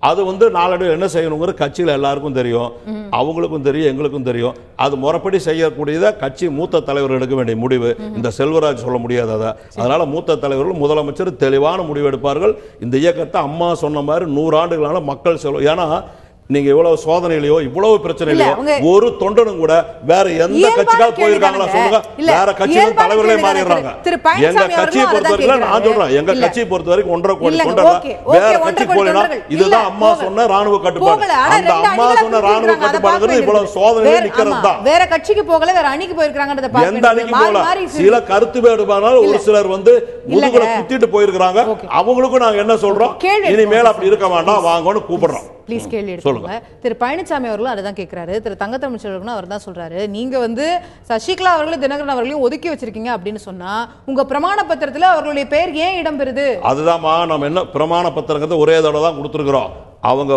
அது வந்து நாளடைவில் என்ன செய்யணுங்கிற கட்சியில் எல்லாருக்கும் தெரியும், அவங்களுக்கும் தெரியும், எங்களுக்கும் தெரியும். அது முறைப்படி செய்யக்கூடியதை கட்சி மூத்த தலைவர் எடுக்க வேண்டிய முடிவு. இந்த செல்வராஜ் சொல்ல முடியாது. அதனால மூத்த தலைவர்கள், முதலமைச்சர் தெளிவான முடிவு எடுப்பார்கள். இந்த இயக்கத்தை அம்மா சொன்ன மாதிரி 100 ஆண்டுகளான மக்கள் செல்வம். ஏன்னா நீங்க இவ்வளவு சோதனையிலயோ இவ்வளவு பிரச்சனையிலயோ ஒரு தொண்டனும் கூட வேற எந்த கட்சிக்காக போயிருக்காங்களா சொல்லுங்க? வேற கட்சிகள் தலைவர்களே மாறிடுறாங்க. எங்க கட்சியை பொறுத்த வரைக்கும் நான் சொல்றேன், எங்க கட்சியை பொறுத்த வரைக்கும் 1.5 கோடி தொண்டர்கள் வேற கட்சி போலனா இதுதான் அம்மா சொன்ன ராணுவ கட்டுப்பாடு. அந்த அம்மா சொன்ன ராணுவ கட்டுப்பாடுங்கிறது இவ்வளவு சோதனையில நிக்கிறது தான். வேற கட்சிக்கு போகல, வேற அணிக்கு போயிருக்காங்கன்றத பாருங்க. எந்த அணிக்கு போகல, சில கருத்து வேறுபாடுனால ஒரு சிலர் வந்து முதுகுல குத்திட்டு போயிருக்காங்க. அவங்களுக்கும் நாங்க என்ன சொல்றோம், இனிமேல் அப்படி இருக்க வேண்டாம், வாங்கன்னு கூப்பிடுறோம். ப்ளீஸ் கேள்வி எடுத்துக்கோங்க. திரு பழனிசாமி அவர்களும் அதை தான் கேட்கிறாரு. திரு தங்கத்தமிழ் செல்வர்களும் அவர் தான் சொல்றாரு, நீங்க வந்து சசிகலா அவர்களும் தினகரன் அவர்களையும் ஒதுக்கி வச்சிருக்கீங்க அப்படின்னு சொன்னா உங்க பிரமாண பத்திரத்துல அவர்களுடைய பெயர் ஏன் இடம் பெறுது? அதுதான்மா நம்ம என்ன பிரமாண பத்திரங்கிறது ஒரே தடவை தான் கொடுத்துருக்கிறோம். அவங்க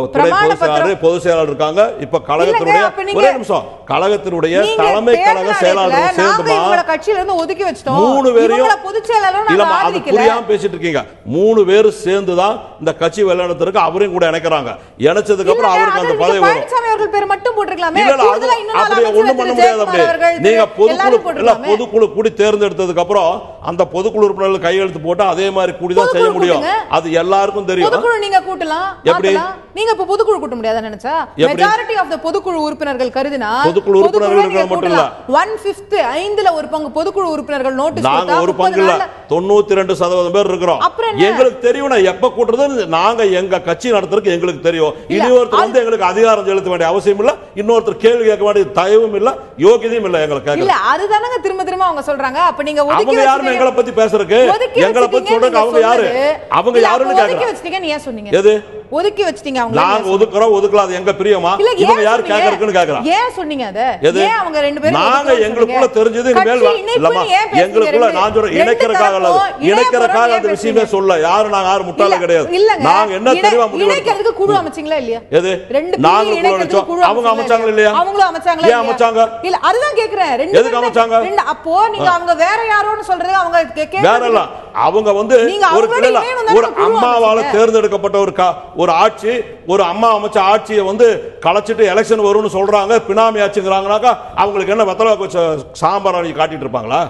பொதுச் செயலாளர் இருக்காங்க. இப்ப கழகத்தினுடைய ஒரே நிமிஷம் கழகத்தினுடைய தலைமை கழக செயலாளர் சேர்ந்துமா கட்சியில இருந்து ஒதுக்கி வச்சிட்டோம். 3 பேரையும் பொதுச் செயலாளர் இல்லமா அது புரியாம பேசிட்டு இருக்கீங்க. 3 பேர் சேர்ந்து தான் இந்த கட்சி விளையாடுறதுக்கு அவரையும் கூட இணைக்கறாங்க. இணைச்சதுக்கு அப்புறம் அவருக்கு அந்த பதவி வரும். பழனிசாமி அவர்கள் பேர் மட்டும் போட்டுக்கலாமே. இல்ல அப்படியே ஒண்ணும் பண்ண முடியாது. அப்படியே நீங்க பொதுக்குழு கூடி தேர்ந்தெடுத்ததுக்கு அப்புறம் அந்த பொதுக்குழு உறுப்பினர்கள் கையெழுத்து போட்டு அதே மாதிரி கூடி தான் செய்ய முடியும். அது எல்லாருக்கும் தெரியும். பொதுக்குழு நீங்க கூட்டலாம். எப்படி நீங்க இப்ப பொதுக்குழு கூட்ட முடியாத நினைச்சா மெஜாரிட்டி ஆஃப் தி பொதுக்குழு உறுப்பினர்கள் கருதினா பொதுக்குழு உறுப்பினர்கள் மட்டும் இல்ல 1/5 ஐந்துல ஒரு பங்கு பொதுக்குழு உறுப்பினர்கள் நோட்டீஸ் நாங்க ஒரு பங்கு இல்ல 92% பேர் இருக்கிறோம். எங்களுக்கு தெரியும் எப்ப கூட்டுறது. நாங்க எங்க கட்சி நடத்துறதுக்கு எங்களுக்கு தெரியும். இன்னொருத்தர் வந்து எங்களுக்கு அதிகாரம் செலுத்த வேண்டிய அவசியம் இல்ல. இன்னொருத்தர் கேள்வி கேட்க வேண்டிய தயவும் இல்ல, யோகியதையும் இல்ல எங்களுக்கு. இல்ல அதுதானங்க திரும்ப அவங்க சொல்றாங்க. அப்ப நீங்க அவங்க யாரும் எங்களை பத்தி பேசுறதுக்கு எங்களை பத்தி சொல்றாங்க. அவங்க யாரு யாருன்னு ஒதுக்கி வச்சிட்டீங்க. நீ ஏன் சொன்னீங்க? எது ஒதுக்கி வச்சிட்டீங்க? அவங்க நாங்க ஒதுக்குறோம் ஒதுக்கலாம். அது எங்க பிரியமா? இவங்க யார் கேக்குறதுன்னு கேக்குறாங்க. ஏன் சொன்னீங்க அத? ஏன் அவங்க ரெண்டு பேரும் நாங்க எங்களுக்குள்ள தெரிஞ்சது இனிமேல் இல்லமா எங்களுக்குள்ள நான் சொல்றேன் இணைக்கிறதுக்காக இல்ல. இணைக்கிறதுக்காக அந்த விஷயமே சொல்ல யாரு நாங்க யாரும் முட்டாள கிடையாது. நாங்க என்ன தெரியுமா முடிவு இணைக்கிறதுக்கு குழு அமைச்சீங்களா இல்லையா? எது நாங்க குழு அவங்க அமைச்சாங்க இல்லையா? அவங்களும் அமைச்சாங்களா? ஏன் அமைச்சாங்க? இல்ல அதுதான் கேக்குறேன். எதுக்கு அமைச்சாங்க? அப்போ நீங்க அவங்க வேற யாரோன்னு சொல்றது அவங்க வேற இல்ல. அவங்க வந்து ஒரு அம்மாவால தேர்ந்தெடுக்கப்பட்ட ஒரு ஆட்சி ஒரு அம்மா அமைச்ச ஆட்சியை வந்து கலைச்சிட்டு எலெக்ஷன் வரும்னு சொல்றாங்க. பினாமி ஆட்சிங்கிறாங்கனாக்கா அவங்களுக்கு என்ன வெத்தலை சாம்பார் காட்டிட்டு இருப்பாங்களா?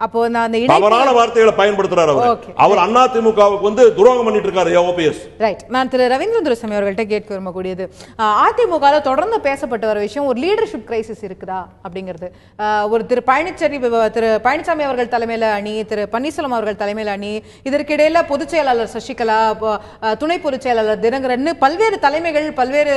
அப்போ நான் தவறான வார்த்தைகளை பயன்படுத்துறாரு அவர் அதிமுகவுக்கு வந்து துரோகம் பண்ணிட்டு இருக்காரு ஓபிஎஸ். ரைட். நான் திரு ரவீந்திரன் துரைசாமி அவர்கள்ட்ட கேட்க விரும்பக்கூடியது, அதிமுக தொடர்ந்து பேசப்பட்ட ஒரு விஷயம் ஒரு லீடர்ஷிப் கிரைசிஸ் இருக்குதா அப்படிங்கிறது. ஒரு திரு பழனிசாமி அவர்கள் தலைமையில அணி, திரு பன்னீர்செல்வம் அவர்கள் தலைமையில அணி, இதற்கிடையில பொதுச் செயலாளர் சசிகலா, துணை பொதுச் செயலாளர் தினகரன், பல்வேறு தலைமைகள், பல்வேறு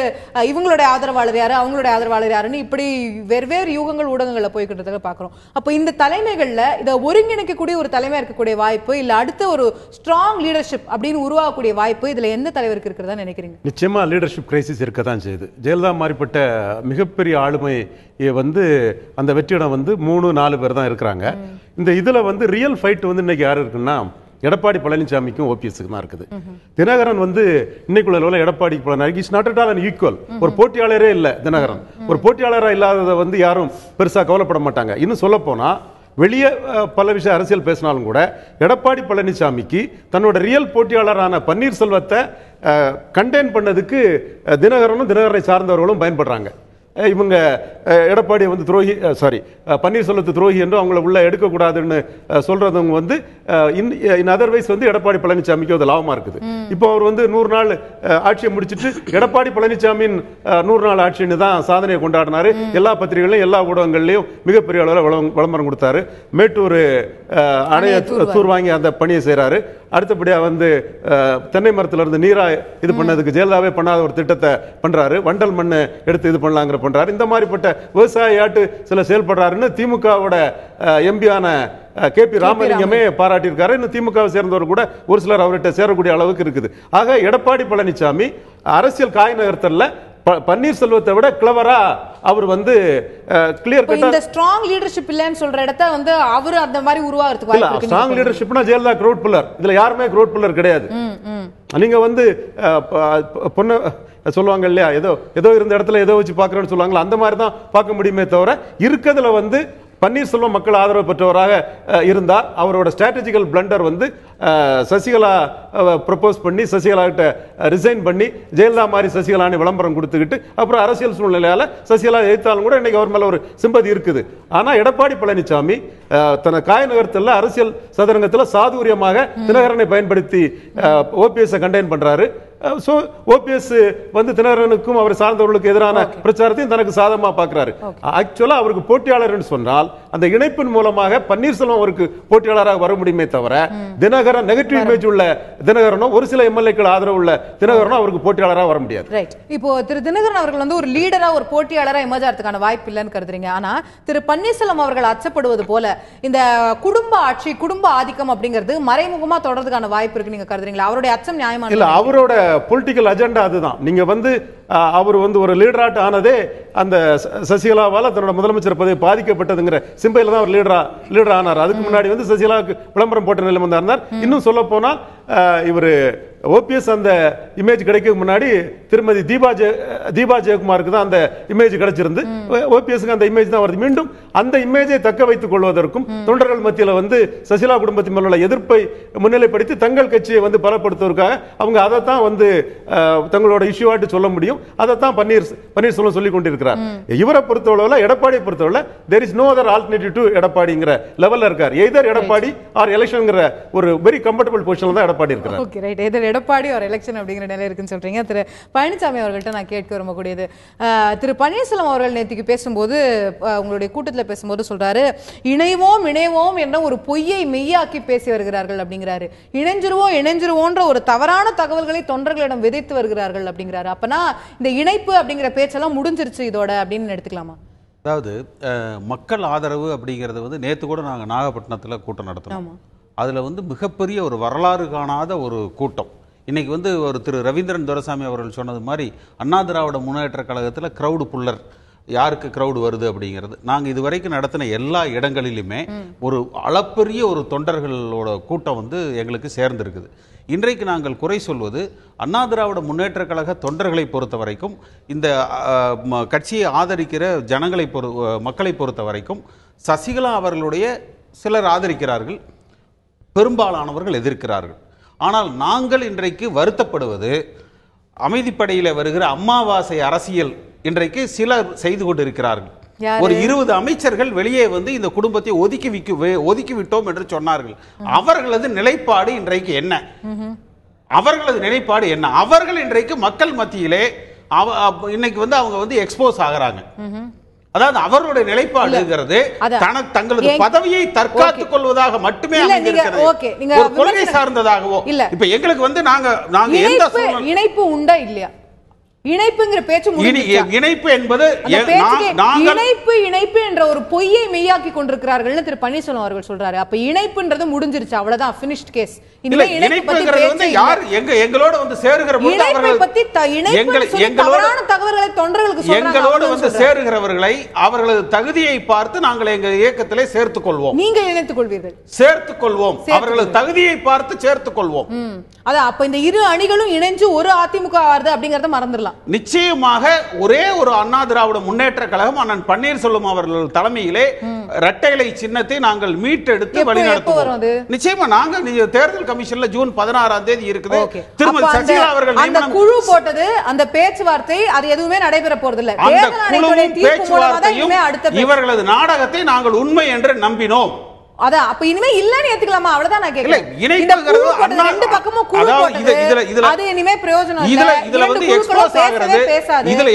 இவங்களுடைய ஆதரவாளர் யாரு அவங்களுடைய ஆதரவாளர் யாருன்னு இப்படி வெவ்வேறு யூகங்கள் ஊடகங்கள்ல போய்கிட்டு பாக்குறோம். அப்போ இந்த தலைமைகள்ல இத ஒருங்கிணைக்கக்கூடிய ஒரு தலைமையா இருக்கக்கூடிய வாய்ப்பு இல்ல அடுத்த ஒரு ஸ்ட்ராங் லீடர்ஷிப் அப்படின்னு உருவாகக்கூடிய வாய்ப்பு இதுல எந்த தலைவருக்கு இருக்கிறதா நினைக்கிறீங்க? நிச்சயமா லீடர்ஷிப் கிரைசிஸ் இருக்கதான் செய்யுது. ஜெயலலிதா மாதிரிப்பட்ட மிகப்பெரிய ஆளுமை வந்து அந்த வெற்றியிடம் வந்து 3-4 பேர் தான் இருக்கிறாங்க. இந்த இதுல வந்து ரியல் ஃபைட் வந்து இன்னைக்கு யாரு இருக்குன்னா எடப்பாடி பழனிசாமிக்கும் ஓபிஎஸ்க்கு தான் இருக்குது. தினகரன் வந்து இன்னைக்குள்ள Edappadi is not at all an equal. ஒரு போட்டியாளரே இல்ல தினகரன். ஒரு போட்டியாளராக இல்லாததை வந்து யாரும் பெருசா கவலைப்பட மாட்டாங்க. இன்னும் சொல்ல போனா வெளியே பல விஷயம் அரசியல் பேசினாலும் கூட எடப்பாடி பழனிசாமிக்கு தன்னோட ரியல் போட்டியாளரான பன்னீர்செல்வத்தை கண்டெயின் பண்ணதுக்கு தினகரனும் தினகரனை சார்ந்தவர்களும் பயன்படுறாங்க. இவங்க எடப்பாடி வந்து துரோகி பன்னீர்செல்வத்து துரோகி என்று அவங்கள உள்ள எடுக்கக்கூடாதுன்னு சொல்றவங்க வந்து இன் அதர்வைஸ் வந்து எடப்பாடி பழனிசாமிக்கு அது லாபமா இருக்குது. இப்போ அவர் வந்து 100 நாள் ஆட்சியை முடிச்சுட்டு எடப்பாடி பழனிசாமியின் 100 நாள் ஆட்சின்னு தான் சாதனையை கொண்டாடினாரு. எல்லா பத்திரிகைகளையும் எல்லா ஊடகங்கள்லையும் மிகப்பெரிய அளவில் விளம்பரம் கொடுத்தாரு. மேட்டூர் அணையை தூர் வாங்கி அந்த பணியை செய்யறாரு. அடுத்தபடியா வந்து தென்னை மரத்துல இருந்து நீரா இது பண்ணதுக்கு ஜெயலலிதாவே பண்ணாத ஒரு திட்டத்தை பண்றாரு. வண்டல் மண்ணு எடுத்து இது பண்ணலாங்கிற பண்றாரு. இந்த மாதிரிப்பட்ட விவசாயியாட்டு சில செயல்படுறாருன்னு திமுகவோட எம்பியான KP ராமலிங்கமே பாராட்டியிருக்காரு. இன்னும் திமுகவை சேர்ந்தவர் கூட ஒரு சிலர் அவர்கிட்ட சேரக்கூடிய அளவுக்கு இருக்குது. ஆக எடப்பாடி பழனிசாமி அரசியல் காய் நகர்த்தல்ல பன்னீர்செல்வத்தை விட கிளவரா அவர் வந்து கிளியர் கட்டா இந்த ஸ்ட்ராங் லீடர்ஷிப் இல்லன்னு சொல்ற இடத்தை வந்து அவர் அந்த மாதிரி உருவாகிறதுக்கு வாய்ப்பு இருக்கு. ஸ்ட்ராங் லீடர்ஷிப்னா ஜெயலலிதா க்ரௌட் பில்லர். இதுல யாருமே க்ரௌட் பில்லர் கிடையாது. நீங்க வந்து பொண்ணு சொல்லுவாங்க இல்லையா, ஏதோ இருந்த இடத்துல ஏதோ வச்சு பாக்குறேன்னு சொல்லுவாங்களா, அந்த மாதிரி தான் பார்க்க முடியுமே தவிர இருக்கிறதுல வந்து பன்னீர்செல்வம் மக்கள் ஆதரவு பெற்றவராக இருந்தார். அவரோட ஸ்ட்ராட்டஜிக்கல் பிளண்டர் வந்து சசிகலா ப்ரப்போஸ் பண்ணி சசிகலா கிட்ட ரிசைன் பண்ணி ஜெயலலிதா மாதிரி சசிகலான்னு விளம்பரம் கொடுத்துக்கிட்டு அப்புறம் அரசியல் சூழ்நிலையால சசிகலா எதிர்த்தாலும் கூட இன்னைக்கு அவர் மேல ஒரு சிம்பதி இருக்குது. ஆனா எடப்பாடி பழனிசாமி தன காய் நகரத்தில் அரசியல் சதுரங்கத்தில் சாதுரியமாக தினகரனை பயன்படுத்தி ஓபிஎஸ் கண்டெயின் பண்றாரு. ஓபிஎஸ் வந்து தினகரனுக்கும் அவர் சார்ந்தவர்களுக்கு எதிரான பிரச்சாரத்தையும் தனக்கு சாதகமா பார்க்கிறாரு. ஆக்சுவலா அவருக்கு போட்டியாளர் சொன்னால் அந்த இணைப்பின் மூலமாக பன்னீர்செல்வம் அவருக்கு போட்டியாளராக வர முடியுமே தவிர தினகரன் நெகட்டிவ் இமேஜ் உள்ள தினகரனும் ஒரு சில எம்எல்ஏக்கள் ஆதரவு உள்ள தினகரனும் அவருக்கு போட்டியாளராக வர முடியாது. இப்போ திரு தினகரன் அவர்கள் வந்து ஒரு லீடரா ஒரு போட்டியாளரா எமர்ஜ் ஆகிறதுக்கான வாய்ப்பு இல்லைன்னு கருதுறீங்க. ஆனா திரு பன்னீர்செல்வம் அவர்கள் அச்சப்படுவது போல இந்த குடும்ப ஆட்சி குடும்ப ஆதிக்கம் அப்படிங்கிறது மறைமுகமா தொடர்றதுக்கான வாய்ப்பு இருக்கு நீங்க கருதுறீங்களா? அவருடைய அச்சம் நியாயமான இல்ல? அவரோட பொலிட்டிக்கல் அஜெண்டா அதுதான். நீங்க வந்து அவர் வந்து ஒரு லீடராட் ஆனதே அந்த சசிகலாவால தன்னோட முதலமைச்சர் பதவி பாதிக்கப்பட்டதுங்கிற சிம்பையில தான் அவர் லீடர் ஆனார். அதுக்கு முன்னாடி வந்து சசிகலாவுக்கு விளம்பரம் போட்ட நிலைமை தான் இருந்தார். இன்னும் சொல்ல போனால் இவர் ஓபிஎஸ் அந்த இமேஜ் கிடைக்க முன்னாடி திருமதி தீபா ஜெயக்குமாருக்கு தான் அந்த இமேஜ் கிடைச்சிருந்து, ஓபிஎஸ்க்கு அந்த இமேஜ் தான் வருது. மீண்டும் அந்த இமேஜை தக்க வைத்துக் கொள்வதற்கும் தொண்டர்கள் மத்தியில் வந்து சசிகலா குடும்பத்தின் மேல் உள்ள எதிர்ப்பை முன்னிலைப்படுத்தி தங்கள் கட்சியை வந்து பலப்படுத்துவதற்காக அவங்க அதைத்தான் வந்து தங்களோட இஷ்யூவாட்டு சொல்ல முடியும். அதைத்தான் பன்னீர்செல்வம் சொல்லிக் கொண்டிருக்கிறார். இவரை பொறுத்தவரை, எடப்பாடியை பொறுத்தவரை there is no other alternative to எடப்பாடிங்கிற லெவல்ல இருக்கார். எய்தர் எடப்பாடி ஆர் எலெக்ஷன்ங்கிற ஒரு வெரி கம்ஃபர்டபிள் பொசிஷன்ல தான் எடப்பாடி இருக்கார். Okay, right. எய்தர் எடப்பாடி ஒரு எலெக்ஷன் அப்படிங்கிற நிலை இருக்குன்னு சொல்றீங்க. திரு பழனிசாமி அவர்கள்ட்ட நான் கேட்க விரும்பக்கூடியது, திரு பன்னீர்செல்வம் அவர்கள் நேற்றுக்கு பேசும்போது, உங்களுடைய கூட்டத்தில் பேசும்போது சொல்றாரு, இணைவோம் என்ற ஒரு பொய்யை மெய்யாக்கி பேசி வருகிறார்கள் அப்படிங்கிறாரு. இணைஞ்சிருவோன்ற ஒரு தவறான தகவல்களை தொண்டர்களிடம் விதைத்து வருகிறார்கள் அப்படிங்கிறாரு. அப்பனா இந்த இணைப்பு அப்படிங்கிற பேச்செல்லாம் முடிஞ்சிருச்சு இதோட அப்படின்னு எடுத்துக்கலாமா? அதாவது மக்கள் ஆதரவு அப்படிங்கிறது வந்து நேற்று கூட நாங்கள் நாகப்பட்டினத்தில் கூட்டம் நடத்தினோம். அதில் வந்து மிகப்பெரிய ஒரு வரலாறு காணாத ஒரு கூட்டம். இன்னைக்கு வந்து ஒரு திரு ரவீந்திரன் துரைசாமி அவர்கள் சொன்னது மாதிரி அண்ணா திராவிட முன்னேற்ற கழகத்தில் கிரௌடு புல்லர், யாருக்கு கிரௌடு வருது அப்படிங்கிறது. நாங்கள் இதுவரைக்கும் நடத்தின எல்லா இடங்களிலுமே ஒரு அளப்பரிய ஒரு தொண்டர்களோட கூட்டம் வந்து எங்களுக்கு சேர்ந்திருக்குது. இன்றைக்கு நாங்கள் குறை சொல்வது அண்ணா திராவிட முன்னேற்ற கழக தொண்டர்களை பொறுத்த வரைக்கும், இந்த கட்சியை ஆதரிக்கிற மக்களை பொறுத்த வரைக்கும் சசிகலா அவர்களுடைய சிலர் ஆதரிக்கிறார்கள், பெரும்பாலானவர்கள் எதிர்க்கிறார்கள். ஆனால் நாங்கள் இன்றைக்கு வருத்தப்படுவது அமைதிப்படையில் வருகிற அமாவாசை அரசியல் இன்றைக்கு சிலர் செய்து கொண்டிருக்கிறார்கள். ஒரு 20 அமைச்சர்கள் வெளியே வந்து இந்த குடும்பத்தை ஒதுக்கி விட்டோம் என்று சொன்னார்கள். அவர்களது நிலைப்பாடு இன்றைக்கு என்ன? அவர்கள் இன்றைக்கு மக்கள் மத்தியிலே இன்னைக்கு வந்து அவங்க வந்து எக்ஸ்போஸ் ஆகிறாங்க. அதாவது அவர்களுடைய நிலைப்பாடுங்கிறது தங்களது பதவியை தற்காத்துக் கொள்வதாக மட்டுமே ஒரு கொள்கை சார்ந்ததாகவோ இல்ல. இப்ப எங்களுக்கு வந்து நாங்க எந்த இணைப்பு உண்டா இல்லையா? இணைப்புங்கிற பேச்சு இணைப்பு என்பது இணைப்பு என்ற ஒரு பொய்யை மெய்யாக்கி கொண்டிருக்கிறார்கள் திரு பன்னீர்செல்வம் அவர்கள் சொல்றாரு. அப்ப இணைப்புன்றது முடிஞ்சிருச்சு, அவ்வளவுதான், ஃபினிஷ்ட் கேஸ். எங்களோட வந்து சேருகிற எங்களோடு வந்து சேருகிறவர்களை அவர்களது தகுதியை பார்த்து நாங்கள் எங்கள் இயக்கத்திலே சேர்த்துக் கொள்வோம். நீங்கள் இணைத்துக் கொள்வீர்கள்? சேர்த்துக் கொள்வோம், அவர்களது தகுதியை பார்த்து சேர்த்துக் கொள்வோம். அதான், அப்ப இந்த இரு அணிகளும் இணைஞ்சு ஒரு அதிமுக ஆறுது அப்படிங்கறத மறந்துடலாம். நிச்சயமாக ஒரே ஒரு அண்ணா திராவிட முன்னேற்ற கழகம் அண்ணன் பன்னீர்செல்வம் அவர்கள் தலைமையிலே இரட்டை இலை சின்னத்தை நாங்கள் மீட்டெடுத்து வழிநடத்துவோம். நிச்சயமா நாங்கள் தேர்தல் கமிஷன்ல ஜூன் 16ஆம் தேதி இருக்குது. திருமதி சசிகலா அவர்கள் அந்த குழு போட்டது, அந்த பேச்சுவார்த்தை, அது எதுவுமே நடைபெற போறதில்லை. இவர்களது நாடகத்தை நாங்கள் உண்மை என்று நம்பினோம். அதான், அப்ப இனிமே இல்லன்னு ஏத்துக்கலாமா? அவ்வளவுதான் நான் கேக்குறேன். ரெண்டு பக்கமும் குழு போட்டது, அது இனிமே பிரயோஜனம் இல்ல. இதுல வந்து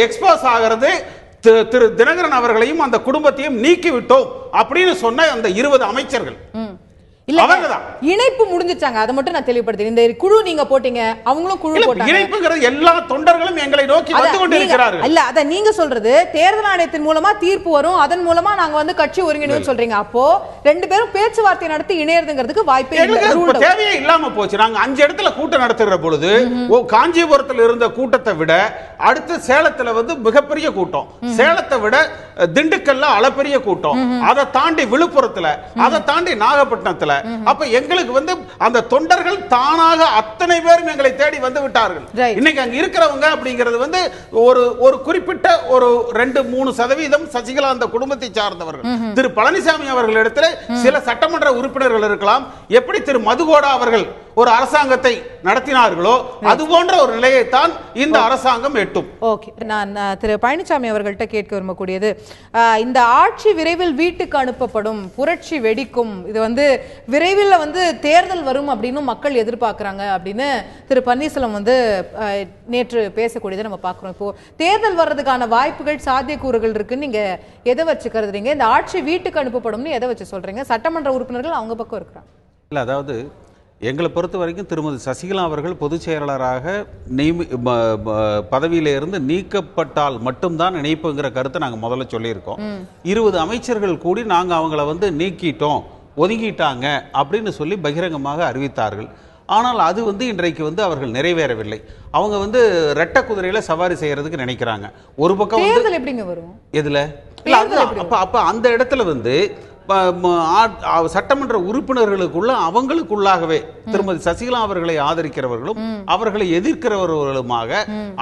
எக்ஸ்போஸ் ஆகிறது திரு தினகரன் அவர்களையும் அந்த குடும்பத்தையும் நீக்கி விட்டோம் அப்படின்னு சொன்ன அந்த 20 அமைச்சர்கள் இணைப்பு முடிஞ்சிச்சாங்க. அதை மட்டும் நான் தெளிவுபடுத்துறேன். இந்த குழு நீங்க போட்டீங்க, அவங்களும் குழு போட்டாங்க. இணைப்புங்கிறது எல்லா தொண்டர்களும் எங்களை நோக்கி வந்து கொண்டிருக்கிறார்கள். இல்ல, அத நீங்க சொல்றது தேர்தல் ஆணையத்தின் மூலமா தீர்ப்பு வரும், அதன் மூலமா நாங்க வந்து கட்சி ஒருங்கிணைன்னு சொல்றீங்க. அப்போ ரெண்டு பேரும் பேச்சுவார்த்தை நடத்தி இணையறதுங்கிறதுக்கு வாய்ப்பே இல்ல, தேவையே இல்லாம போச்சு. நாங்க 5 இடத்துல கூட்டம் நடத்துகிற பொழுது காஞ்சிபுரத்தில் இருந்த கூட்டத்தை விட அடுத்து சேலத்துல வந்து மிகப்பெரிய கூட்டம், சேலத்தை விட திண்டுக்கல்ல அளப்பெரிய கூட்டம், அதை தாண்டி விழுப்புரத்துல, அதை தாண்டி நாகப்பட்டினத்துல. அப்ப எங்களுக்கு வந்து அந்த தொண்டர்கள் தானாக அத்தனை பேரும் எங்களை தேடி வந்து விட்டார்கள். இன்னைக்கு அங்க இருக்கிறவங்க அப்படிங்கிறது வந்து ஒரு குறிப்பிட்ட ஒரு 2-3% சசிகலா அந்த குடும்பத்தை சார்ந்தவர்கள். திரு பழனிசாமி அவர்களிடத்தில் சில சட்டமன்ற உறுப்பினர்கள் இருக்கலாம். எப்படி திரு மதுகோடா அவர்கள் ஒரு அரசாங்கத்தை நடத்தினார்களோ அது போன்ற ஒரு நிலையைத்தான் இந்த அரசாங்கம் எட்டும். ஓகே, நான் திரு பழனிசாமி அவர்கள்ட்ட கேட்க விரும்பக்கூடியது, இந்த ஆட்சி விரைவில் வீட்டுக்கு அனுப்பப்படும், புரட்சி வெடிக்கும், இது வந்து விரைவில் வந்து தேர்தல் வரும் அப்படின்னு மக்கள் எதிர்பார்க்கிறாங்க அப்படின்னு திரு பன்னீர்செல்வம் வந்து நேற்று பேசக்கூடியதை நம்ம பார்க்கிறோம். இப்போ தேர்தல் வர்றதுக்கான வாய்ப்புகள், சாத்தியக்கூறுகள் இருக்குன்னு நீங்க எதை வச்சு கருதுறீங்க? இந்த ஆட்சி வீட்டுக்கு அனுப்பப்படும்னு எதை வச்சு சொல்றீங்க? சட்டமன்ற உறுப்பினர்கள் அவங்க பக்கம் இருக்கிறாங்க. இல்ல, அதாவது எங்களை பொறுத்த வரைக்கும் திருமதி சசிகலா அவர்கள் பொதுச் செயலாளராக பதவியிலிருந்து நீக்கப்பட்டால் மட்டும்தான் இணைப்புங்கிற கருத்தை நாங்கள் முதல்ல சொல்லியிருக்கோம். 20 அமைச்சர்கள் கூடி நாங்கள் அவங்கள வந்து நீக்கிட்டோம், ஒதுங்கிட்டாங்க அப்படின்னு சொல்லி பகிரங்கமாக அறிவித்தார்கள். ஆனால் அது இன்றைக்கு அவர்கள் நிறைவேறவில்லை. அவங்க ரெட்ட குதிரையில சவாரி செய்யறதுக்கு நினைக்கிறாங்க. ஒரு பக்கம் எப்படிங்க வரும் எதுல இல்ல அப்ப அந்த இடத்துல சட்டமன்ற உறுப்பினர்களுக்குள்ள அவங்களுக்குள்ளாகவே திருமதி சசிகலா அவர்களை ஆதரிக்கிறவர்களும் அவர்களை எதிர்க்கிறவர்களுமாக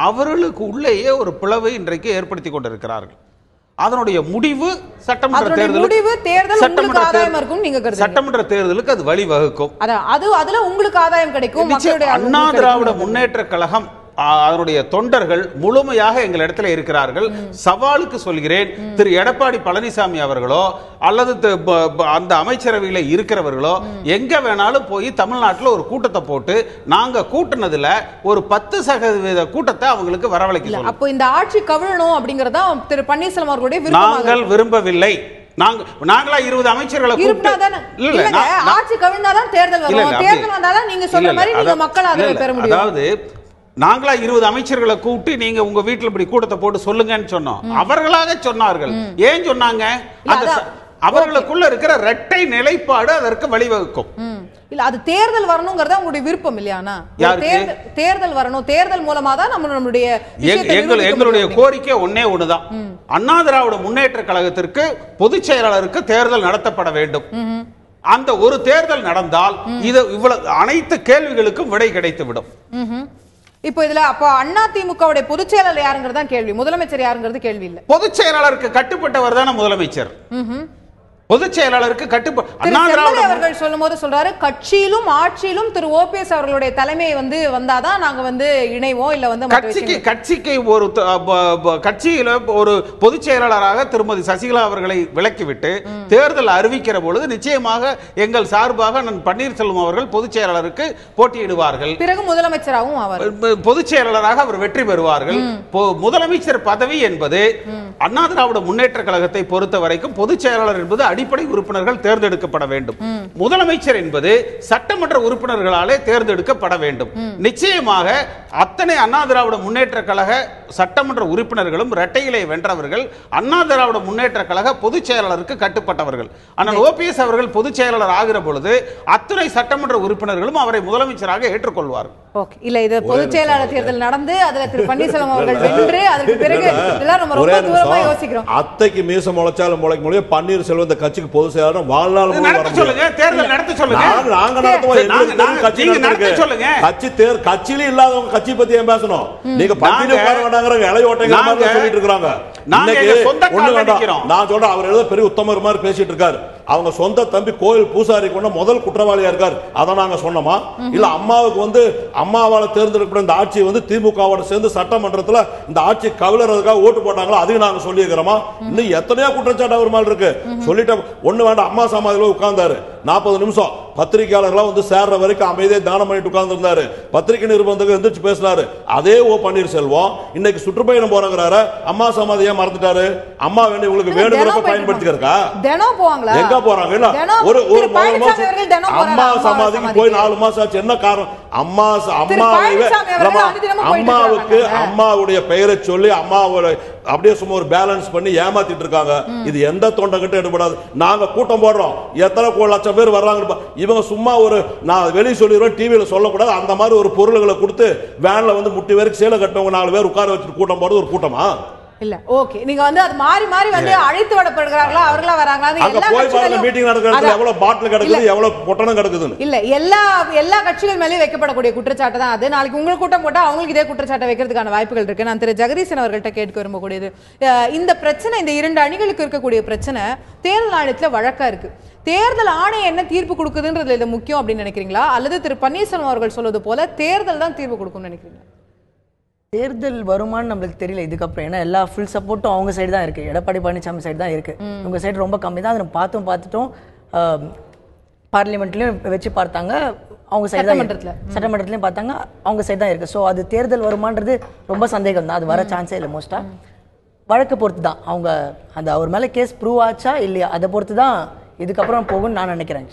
அவர்களுக்கு உள்ளேயே ஒரு பிளவை இன்றைக்கு ஏற்படுத்தி கொண்டிருக்கிறார்கள். அதனுடைய முடிவு சட்டமன்ற தேர்தலுக்கு அது வழிவகுக்கும். அதுல உங்களுக்கு ஆதாயம் கிடைக்கும். அண்ணா திராவிட முன்னேற்ற கழகம் அதனுடைய தொண்டர்கள் முழுமையாக எங்கள் இடத்துல இருக்கிறார்கள். சவாலுக்கு சொல்கிறேன், திரு எடப்பாடி பழனிசாமி அவர்களோ அல்லது அந்த அமைச்சரவையில இருக்கிறவர்களோ எங்க வேணாலும் போய் தமிழ்நாட்டில் ஒரு கூட்டத்தை போட்டு நாங்க கூட்டினதுல ஒரு 10% கூட்டத்தை அவங்களுக்கு வரவழைக்க சொல்லுங்க. அப்போ இந்த ஆட்சி கவிழணும் அப்படிங்கறத திரு பன்னீர்செல்வம் அவர்களுடைய விருப்பம். நாங்கள் விரும்பவில்லை. நாங்களா 20 அமைச்சர்களை ஆட்சி கவிழ்ந்தாதான் தேர்தல் வரும். தேர்தல் வந்தாதான் நீங்க சொல்ற மாதிரி நீங்க மக்கள் ஆதரவை பெற முடியும். அதாவது நாங்களா 20 அமைச்சர்களை கூட்டி நீங்க உங்க வீட்டுல இப்படி கூட்டத்தை போட்டு சொல்லுங்கன்னு சொன்னோம். அவர்களாக சொன்னார்கள். ஏன் சொன்னாங்க? அவர்களுக்குள்ள இருக்கிற இரட்டை நிலைப்பாடு அதற்கு வழிவகுக்கும். இல்ல அது தேர்தல் வரணும்ங்கறத உங்களுடைய விருப்பம் இல்லையானா? தேர்தல் வரணும், தேர்தல் மூலமா தான் நம்மளுடைய எங்களுடைய கோரிக்கை ஒண்ணுதான். அண்ணா திராவிட முன்னேற்ற கழகத்திற்கு பொதுச் செயலாளருக்கு தேர்தல் நடத்தப்பட வேண்டும். அந்த ஒரு தேர்தல் நடந்தால் இது இவ்வளவு அனைத்து கேள்விகளுக்கும் விடை கிடைத்துவிடும். இப்போ இதுல அப்ப அதிமுகவுடைய பொதுச் செயலாளர் யாருங்கிறது தான் கேள்வி, முதலமைச்சர் யாருங்கிறது கேள்வி இல்ல. பொதுச் செயலாளருக்கு கட்டுப்பட்டவர் தானே முதலமைச்சர். பொதுச் செயலாளருக்கு அவர்கள் சொல்லும் போது சொல்றாரு, கட்சியிலும் ஆட்சியிலும் திரு ஓபிஎஸ் அவர்களுடைய தலைமை வந்தாதான் நாங்க இணைவோம். இல்ல கட்சிக்கு ஒரு கட்சியில ஒரு பொதுச் செயலாளராக திருமதி சசிகலா அவர்களை விலக்கிவிட்டு தேர்தல் அறிவிக்கிற பொழுது நிச்சயமாக எங்கள் சார்பாக பன்னீர்செல்வம் அவர்கள் பொதுச் செயலாளருக்கு போட்டியிடுவார்கள். பிறகு முதலமைச்சராகவும் அவர் பொதுச் செயலாளராக அவர் வெற்றி பெறுவார்கள். முதலமைச்சர் பதவி என்பது அண்ணா திராவிட முன்னேற்ற கழகத்தை பொறுத்த வரைக்கும் பொதுச் செயலாளர் என்பது அடிப்படை உறுப்பினர்கள் தேர்ந்தெடுக்கப்பட வேண்டும். முதலமைச்சர் என்பது சட்டமன்ற உறுப்பினர்களாலே தேர்ந்தெடுக்கப்பட வேண்டும். நிச்சயமாக அத்தனை அண்ணா திராவிட முன்னேற்ற கழக சட்டமன்ற உறுப்பினர்களும் இரட்டையிலே வென்றவர்கள். அண்ணா திராவிட முன்னேற்ற கழக பொதுச் செயலாளருக்கு கட்டுப்பட்டவர்கள். ஆனால் ஓபிஎஸ் அவர்கள் பொதுச் செயலாளர் ஆகிற பொழுது அத்தனை சட்டமன்ற உறுப்பினர்களும் அவரை முதலமைச்சராக ஏற்றுக்கொள்வார்கள். இல்ல இது பொதுச் செயலாளர் தேர்தல் நடந்து அதுல திரு பன்னீர்செல்வம் அவர்கள் வென்று அதற்கு பிறகு ரொம்ப தூரமா யோசிக்கிறோம். அத்தைக்கு மீச முளைச்சாலும் முளைக்க முடியும். பன்னீர்செல்வம் இந்த கட்சிக்கு பொதுச் செயலாளர் வாழ்நாள் சொல்லுங்க, தேர்தல் நடத்த சொல்லுங்க. நாங்க நடத்துவோம். கட்சியில இல்லாதவங்க கட்சி பத்தி ஏன் பேசணும்? நீங்க பட்டியல உட்கார வேண்டாங்கிற இளைய ஓட்டைங்க மாதிரி சொல்லிட்டு இருக்காங்க. நான் சொல்றேன், அவர் ஏதோ பெரிய உத்தமர் மாதிரி பேசிட்டு இருக்காரு. அவங்க சொந்த தம்பி கோயில் பூசாரி கொண்ட முதல் குற்றவாளியா இருக்காரு. அதை நாங்க சொன்னோமா? இல்ல அம்மாவுக்கு அம்மாவால தேர்ந்தெடுக்கப்பட்ட இந்த ஆட்சி திமுகவோட சேர்ந்து சட்டமன்றத்தில் இந்த ஆட்சி கவிழறதுக்காக ஓட்டு போட்டாங்களோ அதையும் நாங்க சொல்லியிருக்கிறோமா? இன்னும் எத்தனையோ குற்றச்சாட்டு அவர் மேல இருக்கு. சொல்லிட்டு ஒண்ணு வேண்டாம், அம்மா சமாதியில உட்கார்ந்தாரு 40 நிமிஷம் பத்திரிகையாளர்களா சேர்ற வரைக்கும் அமைதியை தானம் பண்ணிட்டு உட்கார்ந்து இருந்தாரு. பத்திரிகை நிருபந்தத்துக்கு எந்திரிச்சு பேசினாரு. அதே ஓ பன்னீர்செல்வம் இன்னைக்கு சுற்றுப்பயணம் போறாரு. அம்மா சமாதியை மறந்துட்டாரு. அம்மா வேண்டி உங்களுக்கு வேணுங்கிறப்ப பயன்படுத்திக்கிறக்கா? எங்க போறாங்க? ஒரு அம்மா சமாதிக்கு போய் 4 மாசம் ஆச்சு. என்ன காரணம்? அம்மாவுக்கு அம்மாவுடைய பெயரை சொல்லி அம்மாவோட அப்படியே சும்மா ஒரு பேலன்ஸ் பண்ணி ஏமாத்திட்டு இருக்காங்க. இது எந்த தொண்டை கிட்ட எடுபடாது. நாங்க கூட்டம் போடுறோம், எத்தனை லட்சம் பேர் வர்றாங்க. இவங்க சும்மா ஒரு நான் வெளியே சொல்லிடுவேன் டிவியில சொல்லக்கூடாது அந்த மாதிரி ஒரு பொருள்களை கொடுத்து வேன்ல முட்டி வரைக்கும் சேலை கட்டவங்க 4 பேர் உட்கார வச்சுட்டு கூட்டம் போடுறது ஒரு கூட்டமா? இல்ல ஓகே, நீங்க அது மாறி மாறி அழைத்து வரப்படுகிறாங்களா, அவர்களா வராங்களா? எல்லா கட்சிகளும் மீட்டிங் நடக்குது, எவ்வளவு பாட்டில் கிடக்குது, எவ்வளவு பொட்டணம் கிடக்குது. இல்ல எல்லா கட்சிகள் மேலயும் வைக்கப்படக்கூடிய குற்றச்சாட்டு தான் அது. நாளைக்கு உங்களுக்கு கூட்டம் போட்டா அவங்களுக்கு இதே குற்றச்சாட்டை வைக்கிறதுக்கான வாய்ப்புகள் இருக்கு. நான் திரு ஜெகதீசன் அவர்கள்ட்ட கேட்க விரும்பக்கூடியது, இந்த பிரச்சனை, இந்த 2 அணிகளுக்கு இருக்கக்கூடிய பிரச்சனை தேர்தல் ஆணையத்துல வழக்கா இருக்கு. தேர்தல் ஆணையம் என்ன தீர்ப்பு கொடுக்குதுன்றது இது முக்கியம் அப்படின்னு நினைக்கிறீங்களா, அல்லது திரு பன்னீர்செல்வம் அவர்கள் சொல்வது போல தேர்தல் தான் தீர்ப்பு கொடுக்கும்னு நினைக்கிறீங்களா? தேர்தல் வருமானு நம்மளுக்கு தெரியல இதுக்கப்புறம். ஏன்னா எல்லா ஃபுல் சப்போர்ட்டும் அவங்க சைடு தான் இருக்கு, எடப்பாடி பழனிசாமி சைடு தான் இருக்கு. உங்க சைடு ரொம்ப கம்மி தான். அதை பார்த்துட்டோம். பார்லிமெண்ட்லயும் வச்சு பார்த்தாங்க, அவங்க சைடு தான், சட்டமன்றத்திலையும் பார்த்தாங்க, அவங்க சைடு தான் இருக்கு. ஸோ அது தேர்தல் வருமானது ரொம்ப சந்தேகம் தான். அது வர சான்ஸே இல்லை. மோஸ்டா வழக்கு பொறுத்து தான் அவங்க அந்த அவர் மேலே கேஸ் ப்ரூவ் ஆச்சா இல்லையா அதை பொறுத்து தான் இதுக்கப்புறம் போகும்னு நான் நினைக்கிறேன்.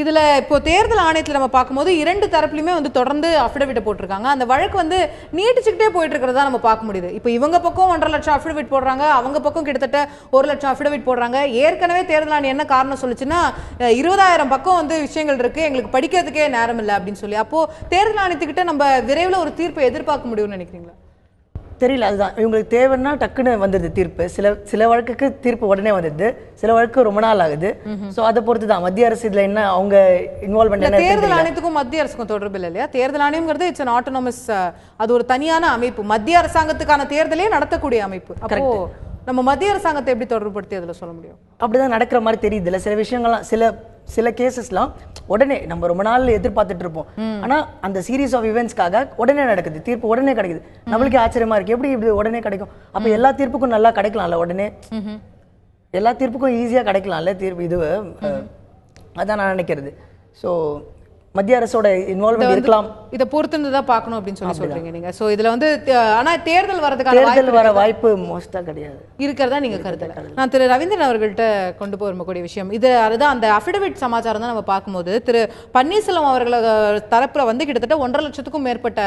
இதுல இப்போ தேர்தல் ஆணையத்தில் நம்ம பார்க்கும்போது 2 தரப்புலையுமே வந்து தொடர்ந்து அஃபிடவிட் போட்டிருக்காங்க. அந்த வழக்கு வந்து நீட்டிச்சுக்கிட்டே போயிட்டு இருக்கிறதா நம்ம பார்க்க முடியுது. இப்போ இவங்க பக்கம் 1.5 லட்சம் அஃபிடவிட் போடுறாங்க, அவங்க பக்கம் கிட்டத்தட்ட 1 லட்சம் அஃபிடவிட் போடுறாங்க. ஏற்கனவே தேர்தல் ஆணையம் என்ன காரணம் சொல்லுச்சுன்னா 20,000 பக்கம் வந்து விஷயங்கள் இருக்கு, எங்களுக்கு படிக்கிறதுக்கே நேரம் இல்லை அப்படின்னு சொல்லி. அப்போ தேர்தல் ஆணையத்துக்கிட்ட நம்ம விரைவில் ஒரு தீர்ப்பை எதிர்பார்க்க முடியும்னு நினைக்கிறீங்களா? தெரியல. அதுதான் இவங்களுக்கு தேவைன்னா டக்குன்னு வந்துடுது தீர்ப்பு. சில வழக்குக்கு தீர்ப்பு உடனே வந்துடுது, சில வழக்கு ரொம்ப நாள் ஆகுது. ஸோ அதை பொறுத்து தான் மத்திய அரசு இதில் என்ன அவங்க இன்வால்வ்மெண்ட் என்ன. தேர்தல் ஆணையத்துக்கும் மத்திய அரசுக்கும் தொடர்பு இல்லை இல்லையா? தேர்தல் ஆணையம்ங்கிறது இட்ஸ் an autonomous, அது ஒரு தனியான அமைப்பு, மத்திய அரசாங்கத்துக்கான தேர்தலே நடத்தக்கூடிய அமைப்பு. அப்போ நம்ம மத்திய அரசாங்கத்தை எப்படி தொடர்புபடுத்தி அதில் சொல்ல முடியும்? அப்படிதான் நடக்கிற மாதிரி தெரியுது. இல்லை சில விஷயங்கள்லாம் சில கேசஸ்லாம் உடனே நம்ம ரொம்ப நாள் எதிர்பார்த்துட்டு இருப்போம், ஆனா அந்த சீரீஸ் ஆஃப் இவெண்ட்ஸ்க்காக உடனே நடக்குது, தீர்ப்பு உடனே கிடைக்குது. நம்மளுக்கு ஆச்சரியமா இருக்கு, எப்படி இப்படி உடனே கிடைக்கும்? அப்ப எல்லா தீர்ப்புக்கும் நல்லா கிடைக்கலாம்ல உடனே, எல்லா தீர்ப்புக்கும் ஈஸியா கிடைக்கலாம்ல தீர்ப்பு இது. அதான் நான் நினைக்கிறது. ஸோ மத்திய அரசோட இன்வால்வ்மெண்ட் இருக்கலாம், இதை பொறுத்து தான் பார்க்கணும் அப்படின்னு சொல்லி சொல்றீங்க நீங்க. சோ இதுல வந்து ஆனா தேர்தல் வர வாய்ப்பு மோஸ்டா கிடையாது இருக்கிறதா நீங்க கருதல. நான் திரு ரவீந்திரன் அவர்கள்ட்ட கொண்டு போய் வரக்கூடிய விஷயம் இது. அதுதான் அந்த அஃபிடவிட் சமாச்சாரம் தான் நம்ம பார்க்கும்போது திரு பன்னீர்செல்வம் அவர்கள் தரப்புல வந்து கிட்டத்தட்ட 1.5 லட்சத்துக்கும் மேற்பட்ட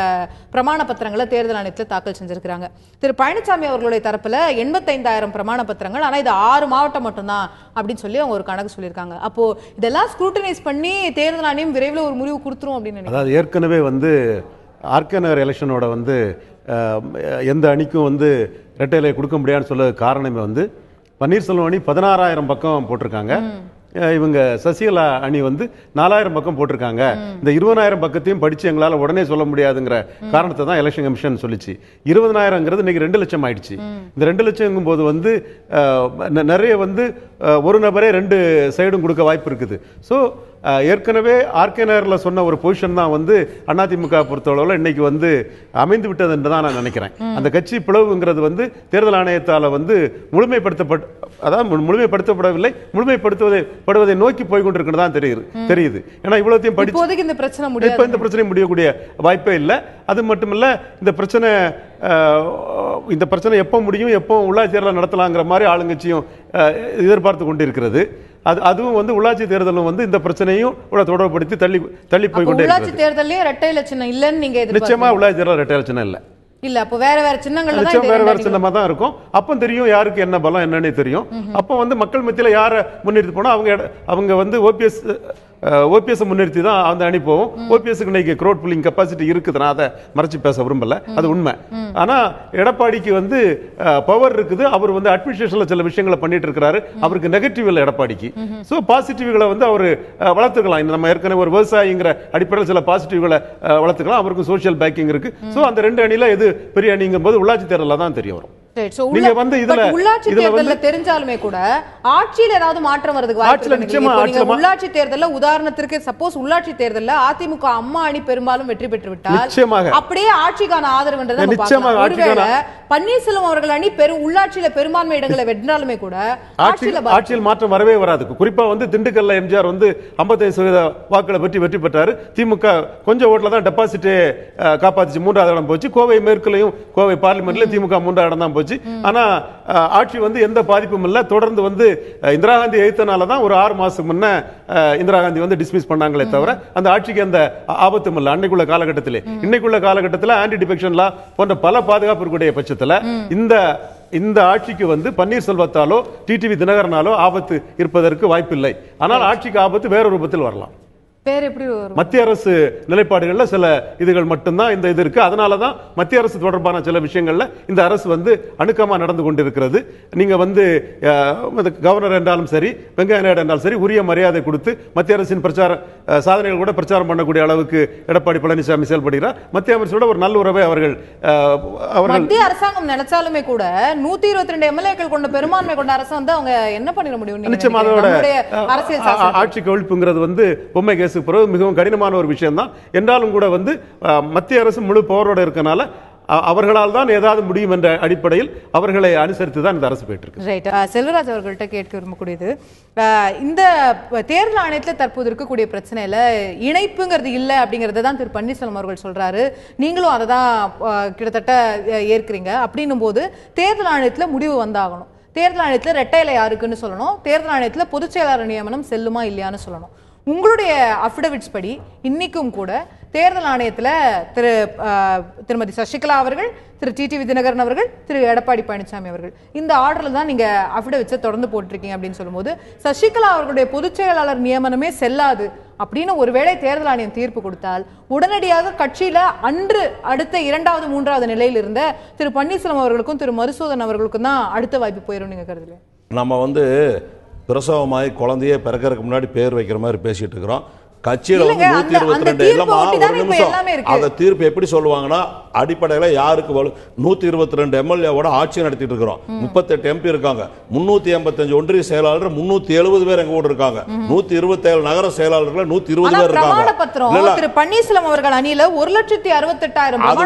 பிரமாண பத்திரங்களை தேர்தல் ஆணையத்தில் தாக்கல் செஞ்சிருக்காங்க. திரு பழனிசாமி அவர்களுடைய தரப்புல 85,000 பிரமாண பத்திரங்கள், ஆனா இது 6 மாவட்டம் மட்டும்தான் அப்படின்னு சொல்லி அவங்க ஒரு கணக்கு சொல்லியிருக்காங்க. அப்போ இதெல்லாம் ஸ்க்ரூட்டனைஸ் பண்ணி தேர்தல் ஆணையம் விரைவில் ஒரு முடிவு கொடுத்துரும் அப்படின்னு. அதாவது ஏற்கனவே வந்து ஆர்கே நகர் எலெக்ஷனோட வந்து எந்த அணிக்கும் வந்து ரெட்டையிலை கொடுக்க முடியாதுன்னு சொல்ல காரணமே வந்து பன்னீர்செல்வம் அணி 16,000 பக்கம் போட்டிருக்காங்க, இவங்க சசிகலா அணி வந்து 4,000 பக்கம் போட்டிருக்காங்க. இந்த 20,000 பக்கத்தையும் படிச்சு எங்களால உடனே சொல்ல முடியாதுங்கிற காரணத்தை தான் எலெக்ஷன் கமிஷன் சொல்லிச்சு. 20,000ங்கிறது இன்னைக்கு 2 லட்சம் ஆயிடுச்சு. இந்த 2 லட்சம் போது வந்து நிறைய வந்து ஒரு நபரே 2 சைடும் கொடுக்க வாய்ப்பு இருக்குது. ஸோ ஏற்கனவே ஆர்கே நகர்ல சொன்ன ஒரு பொசிஷன் தான் வந்து அதிமுக பொறுத்தளவில் இன்னைக்கு வந்து அமைந்து விட்டது என்று தான் நான் நினைக்கிறேன். அந்த கட்சி பிளவுங்கிறது வந்து தேர்தல் ஆணையத்தால் வந்து முழுமைப்படுத்தப்படவில்லை, முழுமைப்படுத்துவதை நோக்கி போய் கொண்டிருக்கிறது தான் தெரியுது. ஏன்னா இவ்வளவுத்தையும் படிச்சு இந்த பிரச்சனை முடியக்கூடிய வாய்ப்பே இல்லை. அது மட்டுமல்ல, இந்த பிரச்சனை எப்போ முடியும், எப்போ உள்ளாட்சி தேர்தல் நடத்தலாங்கிற மாதிரி ஆளுங்கட்சியும் எதிர்பார்த்து கொண்டிருக்கிறது. அதுவும் வந்து உள்ளாட்சி தேர்தலும் வந்து இந்த பிரச்சனையும் தொடர்புபடுத்தி தள்ளி போய் கொண்டே உள்ளாட்சி தேர்தலே இரட்டை இலட்சணம் இல்லன்னு நீங்க நிச்சயமா உள்ளாட்சி தேர்தல் இரட்டை இலட்சணம் இல்ல இல்ல. அப்ப வேற சின்னங்கள்ல தான் வேற சின்னமா தான் இருக்கும். அப்ப தெரியும் யாருக்கு என்ன பலம் என்னன்னு தெரியும். அப்ப வந்து மக்கள் மத்தியில யாரை முன்னிறுத்தி போனா அவங்க வந்து ஓபிஎஸ் முன்னிறுத்தி தான் அந்த அணி போகும். ஓபிஎஸ்க்கு இன்னைக்கு க்ரௌட் புல்லிங் கெப்பாசிட்டி இருக்குது, நான் அதை மறைச்சு பேச விரும்பல, அது உண்மை. ஆனா எடப்பாடிக்கு வந்து பவர் இருக்குது, அவர் வந்து அட்மினிஸ்ட்ரேஷன்ல சில விஷயங்களை பண்ணிட்டு இருக்கிறாரு, அவருக்கு நெகட்டிவ் இல்லை எடப்பாடிக்கு. ஸோ பாசிட்டிவ்களை வந்து அவர் வளர்த்துக்கலாம். நம்ம ஏற்கனவே ஒரு விவசாயிங்கிற அடிப்படையில் சில பாசிட்டிவ்களை வளர்த்துக்கலாம், அவருக்கு சோசியல் பேக்கிங் இருக்கு. ஸோ அந்த 2 அணியில எது பெரிய அணிங்கும் போது உள்ளாட்சி தேர்தலில் தான் தெரிய வரும். உள்ளாட்சி தேர்தல்ல தெரிஞ்சாலுமே கூட ஆட்சியில் ஏதாவது மாற்றம் வரதுக்கு வாய்ப்பு இருக்கு. உள்ளாட்சி தேர்தல்ல உதாரணத்திற்கு சப்போஸ் உள்ளாட்சி தேர்தல்ல அதிமுக அம்மா அணி பெரும்பாலும் வெற்றி பெற்று விட்டால் அப்படியே ஆட்சிக்கான ஆதரவு பன்னீர்செல்வம் அவர்கள் அணி உள்ளாட்சியில பெரும்பான்மை இடங்களை வென்றாலுமே கூட ஆட்சியில் மாற்றம் வரவே வராது. குறிப்பா வந்து திண்டுக்கல்ல எம்ஜிஆர் வந்து 55% வாக்குகளை வெற்றி பெற்றாரு. திமுக கொஞ்சம் ஓட்டுல தான் டெபாசிட்டே காப்பாத்திச்சு, 3வது இடம் போச்சு. கோவை மேற்குலையும் கோவை பார்லிமெண்ட்ல திமுக 3வது இடம் தான் போச்சு. ஆனா ஆட்சி வந்து எந்த பாதிப்பும் இல்ல. தொடர்ந்து வந்து இந்திரா காந்தி எழுத்தனால தான் ஒரு 6 மாசத்துக்கு முன்ன இந்திரா காந்தி வந்து டிஸ்மிஸ் பண்ணாங்களே தவிர அந்த ஆட்சிக்கு அந்த ஆபத்தும் இல்ல. அன்னைக்குள்ள காலகட்டத்திலே இன்னைக்குள்ள காலகட்டத்தில் ஆன்டி டிஃபெக்ஷன் லா போன்ற பல பாதுகாப்பு இருக்கக்கூடிய பட்சத்தில் இந்த ஆட்சிக்கு வந்து பன்னீர்செல்வத்தாலோ டிடிவி தினகரனாலோ ஆபத்து இருப்பதற்கு வாய்ப்பில்லை. ஆனால் ஆட்சிக்கு ஆபத்து வேற ரூபத்தில் வரலாம். மத்திய அரசு நிலைப்பாடுகள்ல சில இதுகள் மட்டும்தான் இந்த இது இருக்கு. அதனாலதான் மத்திய அரசு தொடர்பான சில விஷயங்கள்ல இந்த அரசு வந்து அணுக்கமா நடந்து கொண்டிருக்கிறது. நீங்க வந்து கவர்னர் என்றாலும் சரி, வெங்கையா நாயுடு என்றாலும் சரி, உரிய மரியாதை கொடுத்து மத்திய அரசின் சாதனைகள் கூட பிரச்சாரம் பண்ணக்கூடிய அளவுக்கு எடப்பாடி பழனிசாமி செயல்படுகிறார். மத்திய அரசோட ஒரு நல்ல உறவை அவர்கள் மத்திய அரசாங்கம் நினைச்சாலுமே கூட 122 எம்எல்ஏக்கள் கொண்ட பெரும்பான்மை கொண்ட அரசு வந்து அவங்க என்ன பண்ணிட முடியும்? நிச்சயமா அதோட ஆட்சி கவிழ்ப்புங்கிறது வந்து பொம்மை கேஸ் மிகவும் கடினமான ஒரு விஷயம் தான். என்றாலும் கூட வந்து மத்திய அரசு முழு பவரோட இருக்கனால அவர்களால் தான் ஏதாவது முடியும் என்ற அடிப்படையில் அவர்களை அனுசரித்து தான் இந்த அரசு போயிட்டு. செல்வராஜ் அவர்கள்ட்ட கேட்க விரும்பக்கூடியது, இந்த தேர்தல் ஆணையத்தில் தற்போது இருக்கக்கூடிய பிரச்சனையில இணைப்புங்கிறது இல்லை அப்படிங்கறத தான் திரு பன்னீர்செல்வம் அவர்கள் சொல்றாரு. நீங்களும் அதை தான் கிட்டத்தட்ட ஏற்கிறீங்க. அப்படின்னும் போது தேர்தல் ஆணையத்தில் முடிவு வந்தாகணும். தேர்தல் ஆணையத்தில் ரெட்டையில யாருக்குன்னு சொல்லணும், தேர்தல் ஆணையத்தில் பொதுச் செயலாளர் நியமனம் செல்லுமா இல்லையான்னு சொல்லணும். உங்களுடைய அஃபிடவிட்ஸ் படி இன்னைக்கும் கூட தேர்தல் ஆணையத்தில் திருமதி சசிகலா அவர்கள், திரு டிடிவி தினகரன் அவர்கள், திரு எடப்பாடி பழனிசாமி அவர்கள் இந்த ஆர்டர்ல தான் நீங்க அஃபிடவிட்ஸை தொடர்ந்து போட்டிருக்கீங்க அப்படின்னு சொல்லும்போது, சசிகலா அவர்களுடைய பொதுச் செயலாளர் நியமனமே செல்லாது அப்படின்னு ஒருவேளை தேர்தல் ஆணையம் தீர்ப்பு கொடுத்தால் உடனடியாக கட்சியில அடுத்த 2வது 3வது நிலையில் இருந்த திரு பன்னீர்செல்வம் அவர்களுக்கும் திரு மதுசூதன் அவர்களுக்கும் தான் அடுத்த வாய்ப்பு போயிடும் நீங்க கருதுல? நம்ம பிரசவமாய் குழந்தையே பிறக்கிறதுக்கு முன்னாடி பேர் வைக்கிற மாதிரி பேசிட்டு இருக்கிறோம். கட்சியில 122 இல்லமா ஒரு நிமிஷம், அந்த தீர்ப்பு எப்படி சொல்லுவாங்கன்னா அடிப்படையில் யாருக்கு 122 எம்எல்ஏவோட ஆட்சி நடத்திட்டு இருக்கிறோம். 38 எம்பி இருக்காங்க, 385 ஒன்றிய செயலாளர், 370 பேர் எங்க கூட இருக்காங்க, 127 நகர செயலாளர்கள் 120 பேர் இருக்காங்க. திரு பன்னீர்செல்வம் அவர்கள் அணியில 1,60,000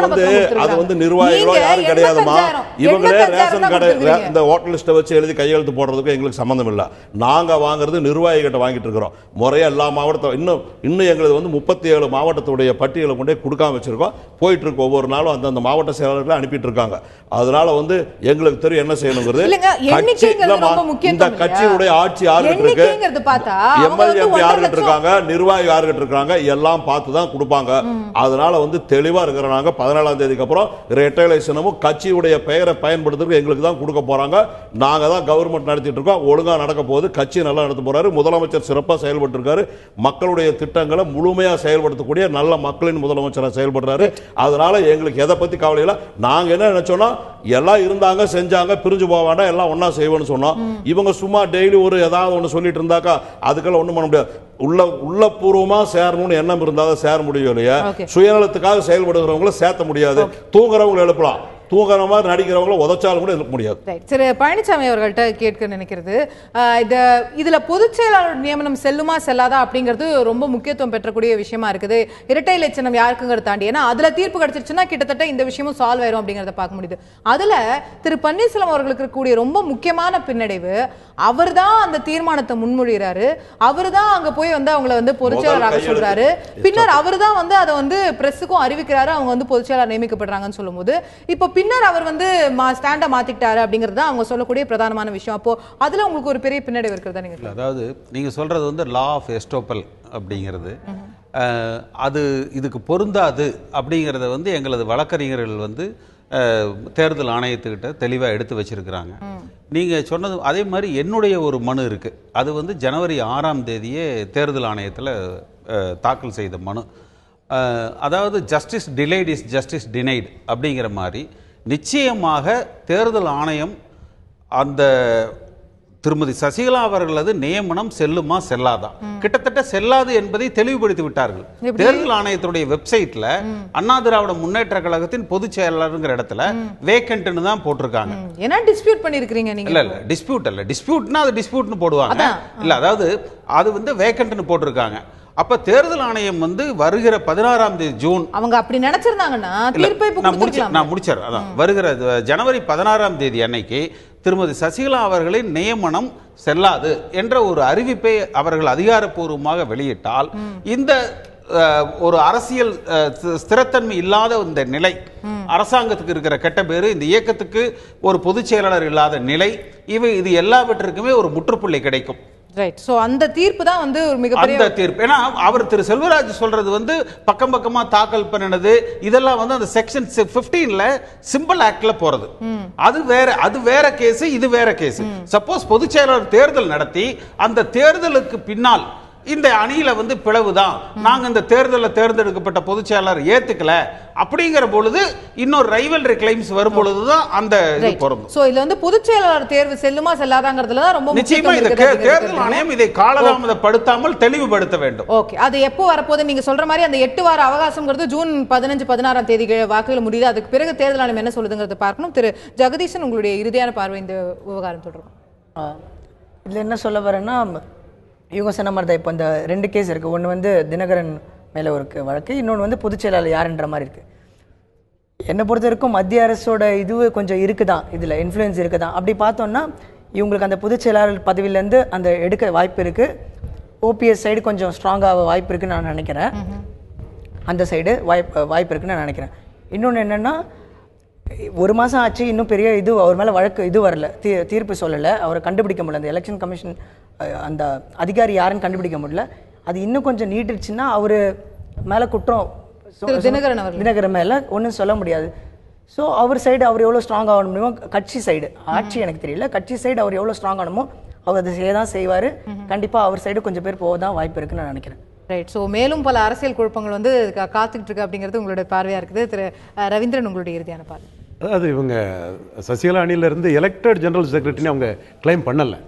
அது நிர்வாகிகளோ யாரும் கிடையாதுமா. இவங்களே ரேஷன் கடை இந்த ஹோட்டல் லிஸ்ட்டை வச்சு எழுதி கையெழுத்து போடுறதுக்கு எங்களுக்கு சம்பந்தம் இல்லை. நாங்க வாங்குறது நிர்வாகிகிட்ட வாங்கிட்டு இருக்கிறோம். முறையா எல்லா மாவட்டத்தை இன்னும் எங்களுக்கு 37 மாவட்டத்துடைய பட்டியலை கொண்டே கொடுக்காம வச்சிருக்கோம். போயிட்டு இருக்கு ஒவ்வொரு நாளும் அந்த மாவட்ட செயலாளர்களை அனுப்பிட்டு இருக்காங்க. அதனால எங்களுக்கு தெரியும் என்ன செய்யணுங்கிறது. இந்த கட்சியுடைய ஆட்சி யாருக்கிட்ட இருக்கு, எம்எல்ஏ யாருக்கிட்ட இருக்காங்க, நிர்வாகி யாருக்கிட்ட இருக்காங்க, எல்லாம் பார்த்து தான் கொடுப்பாங்க. அதனால தெளிவா இருக்கிறாங்க. 17ஆம் தேதிக்கு அப்புறம் ரெட்டைலேஷனும் கட்சியுடைய பெயரை பயன்படுத்துறதுக்கு எங்களுக்கு தான் கொடுக்க போறாங்க. நாங்க தான் கவர்மெண்ட் நடத்திட்டு இருக்கோம். ஒழுங்கா நடக்க போகுது. கட்சி நல்லா நடத்த போறாரு. முதலமைச்சர் சிறப்பாக செயல்பட்டு இருக்காரு. மக்களுடைய திட்டங்களை முழுமையா செயல்படுத்தக்கூடிய நல்ல மக்களின் முதலமைச்சராக செயல்படுறாரு. அதனால எங்களுக்கு எதை பத்தி கவலை இல்லை. நாங்க என்ன நினைச்சோம்னா எல்லாம் இருந்தாங்க, செஞ்சாங்க, பிரிஞ்சு போக வேண்டாம், எல்லாம் ஒன்னா செய்வோம்னு சொன்னோம். இவங்க சும்மா டெய்லி ஏதாவது ஒன்று சொல்லிட்டு இருந்தாக்கா அதுக்கெல்லாம் ஒண்ணும் பண்ண முடியாது. உள்ளபூர்வமா சேரணும்னு எண்ணம் இருந்தாலும் சேர முடியும் இல்லையா. சுயநலத்துக்காக செயல்படுகிறவங்களை சேர்த்த முடியாது. தூங்குறவங்களை எழுப்பலாம், தூங்குற மாதிரி நடிக்கிறவங்கள உதச்சாலும் கூட இருக்க முடியாது. சரி, பழனிசாமி அவர்கள்ட்ட கேட்க நினைக்கிறது, இதுல பொதுச் செயலாளர் நியமனம் செல்லுமா செல்லாதா அப்படிங்கிறது ரொம்ப முக்கியத்துவம் பெற்றக்கூடிய விஷயமா இருக்குது. இரட்டை இலை சின்னம் யாருக்குங்கிறத தாண்டி, ஏன்னா அதுல தீர்ப்பு கிடைச்சிருச்சுன்னா கிட்டத்தட்ட இந்த விஷயமும் சால்வ் ஆயிரும் அப்படிங்கறத பார்க்க முடியுது. அதுல திரு பன்னீர்செல்வம் அவர்களுக்கு இருக்கக்கூடிய ரொம்ப முக்கியமான பின்னடைவு, அவர் தான் அந்த தீர்மானத்தை முன்மொழிகிறாரு, அவர் தான் அங்க போய் அவங்கள பொதுச் செயலாளராக சொல்றாரு, பின்னர் அவர் தான் அதை பிரஸுக்கும் அறிவிக்கிறாரு, அவங்க பொதுச் செயலாளர் நியமிக்கப்படுறாங்கன்னு சொல்லும்போது இப்ப பின்னர் அவர் ஸ்டாண்ட மாத்திட்டாரு அப்படிங்கிறது அவங்க சொல்லக்கூடிய பிரதானமான விஷயம். அப்போ அதுல உங்களுக்கு ஒரு பெரிய பின்னடைவு இருக்கிறதா நீங்க? அதாவது நீங்க சொல்றது லா ஆஃப் எஸ்டோப்பல் அப்படிங்கிறது, அது இதுக்கு பொருந்தாது அப்படிங்கிறத எங்களது வழக்கறிஞர்கள் தேர்தல் ஆணையத்துக்கிட்ட தெளிவாக எடுத்து வச்சிருக்கிறாங்க. நீங்கள் சொன்னது அதே மாதிரி என்னுடைய ஒரு மனு இருக்கு. அது ஜனவரி 6ஆம் தேதியே தேர்தல் ஆணையத்தில் தாக்கல் செய்த மனு. அதாவது justice delayed is justice denied அப்படிங்கிற மாதிரி நிச்சயமாக தேர்தல் ஆணையம் அந்த திருமதி சசிகலா அவர்களது நியமனம் செல்லுமா செல்லாதா, கிட்டத்தட்ட செல்லாது என்பதை தெளிவுபடுத்தி விட்டார்கள். தேர்தல் ஆணையத்துடைய வெப்சைட்ல அண்ணா திராவிட முன்னேற்ற கழகத்தின் பொதுச் செயலாளர்ங்கிற இடத்துல வேக்கன்ட்னு தான் போட்டிருக்காங்க. என்ன டிஸ்பியூட் பண்ணிருக்கீங்க நீங்க? இல்ல டிஸ்பியூட் இல்ல, டிஸ்பியூட்னா அது டிஸ்பியூட்னு போடுவாங்க. இல்ல அதாவது அது வேக்கன்ட்னு போட்டிருக்காங்க. அப்ப தேர்தல் ஆணையம் வருகிற 16ஆம் தேதி ஜூன் அவங்க அப்படி நினைச்சிருந்தாங்கன்னா தீர்ப்பை நான் முடிச்சேன். அதான் வருகிற ஜனவரி 16ஆம் தேதி அன்னைக்கு திருமதி சசிகலா அவர்களின் நியமனம் செல்லாது என்ற ஒரு அறிவிப்பை அவர்கள் அதிகாரப்பூர்வமாக வெளியிட்டால் இந்த ஒரு அரசியல் ஸ்திரத்தன்மை இல்லாத இந்த நிலை, அரசாங்கத்துக்கு இருக்கிற கெட்ட பேரு, இந்த இயக்கத்துக்கு ஒரு பொதுச் செயலாளர் இல்லாத நிலை, இது எல்லாவற்றுக்குமே ஒரு முற்றுப்புள்ளி கிடைக்கும். ரைட். சோ அந்த தீர்ப்பு தான் ஒரு மிகப்பெரிய அந்த தீர்ப்பு. ஏன்னா அவர் திரு செல்வராஜ் சொல்றது பக்கம் பக்கமா தாக்கல் பண்ணினது இதெல்லாம் அந்த செக்ஷன் 15ல சிம்பிள் ஆக்ட்ல போறது. அது வேற கேஸ், இது வேற கேஸ். சப்போஸ் பொதுச் செயலாளர் தேர்தல் நடத்தி அந்த தேர்தலுக்கு பின்னால் இந்த அணியில பிளவுதான், நாங்க இந்த தேர்தலில் தேர்ந்தெடுக்கப்பட்ட பொதுச் செயலாளர் ஏத்துக்கல அப்படிங்கிற பொழுது இன்னொரு ரைவல்ரி கிளைம்ஸ் வரும் பொழுதுதான் அந்த இது பொருந்தும். சோ இதுல பொதுச் செயலாளர் தேர்வு செல்லுமா செல்லாதாங்கிறதுல தான் ரொம்ப நிச்சயமா தேர்தல் ஆணையம் இதை காலதாமதப்படுத்தாமல் தெளிவுபடுத்த வேண்டும். ஓகே, அது எப்போ வரப்போது? நீங்க சொல்ற மாதிரி அந்த 8 வார அவகாசம்ங்கிறது ஜூன் 15, 16ஆம் தேதி வாக்குகள் முடியுது. அதுக்கு பிறகு தேர்தல் ஆணையம் என்ன சொல்லுதுங்கிறத பார்க்கணும். திரு ஜெகதீசன், உங்களுடைய இறுதியான பார்வை இந்த விவகாரம் தொடரும். இதுல என்ன சொல்ல வரேன்னா, இவங்க சொன்ன மாதிரி தான் இப்போ இந்த 2 கேஸ் இருக்குது. ஒன்று தினகரன் மேலே ஒரு வழக்கு, இன்னொன்று பொதுச் செயலாளர் யாருன்ற மாதிரி இருக்குது. என்னை பொறுத்த வரைக்கும் மத்திய அரசோட இது கொஞ்சம் இருக்குதான், இதில் இன்ஃப்ளூயன்ஸ் இருக்குதான். அப்படி பார்த்தோம்னா இவங்களுக்கு அந்த பொதுச் செயலாளர் பதவியிலேருந்து அந்த எடுக்க வாய்ப்பு இருக்குது. ஓபிஎஸ் சைடு கொஞ்சம் ஸ்ட்ராங்காக வாய்ப்பு இருக்குன்னு நான் நினைக்கிறேன். அந்த சைடு வாய்ப்பு இருக்குன்னு நான் நினைக்கிறேன். இன்னொன்று என்னென்னா, 1 மாதம் ஆச்சு, இன்னும் பெரிய இது அவர் மேலே வழக்கு இது வரல, தீர்ப்பு சொல்லலை, அவரை கண்டுபிடிக்க முடியல. அந்த எலெக்ஷன் கமிஷன் அந்த அதிகாரி யாருன்னு கண்டுபிடிக்க முடியல. அது இன்னும் கொஞ்சம் நீட்டிடுச்சுன்னா அவர் மேலே குற்றம் தினகரன் மேலே ஒன்றும் சொல்ல முடியாது. ஸோ அவர் சைடு அவர் எவ்வளோ ஸ்ட்ராங் ஆகணும் முடியுமோ, கட்சி சைடு ஆட்சி எனக்கு தெரியல, கட்சி சைடு அவர் எவ்வளோ ஸ்ட்ராங் ஆகணுமோ அவர் அதை செய்ய தான் செய்வார். கண்டிப்பாக அவர் சைடு கொஞ்சம் பேர் போக தான் வாய்ப்பு இருக்குன்னு நான் நினைக்கிறேன். ரைட். ஸோ மேலும் பல அரசியல் குழப்பங்கள் வந்து காத்துக்கிட்டு இருக்கு அப்படிங்கிறது உங்களுடைய பார்வையாக இருக்குது. திரு ரவீந்திரன், உங்களுடைய இறுதியான பார்வை. அதாவது இவங்க சசிகலா அணியிலிருந்து எலெக்டட் ஜெனரல் செக்ரட்டரின்னு அவங்க கிளைம் பண்ணலை.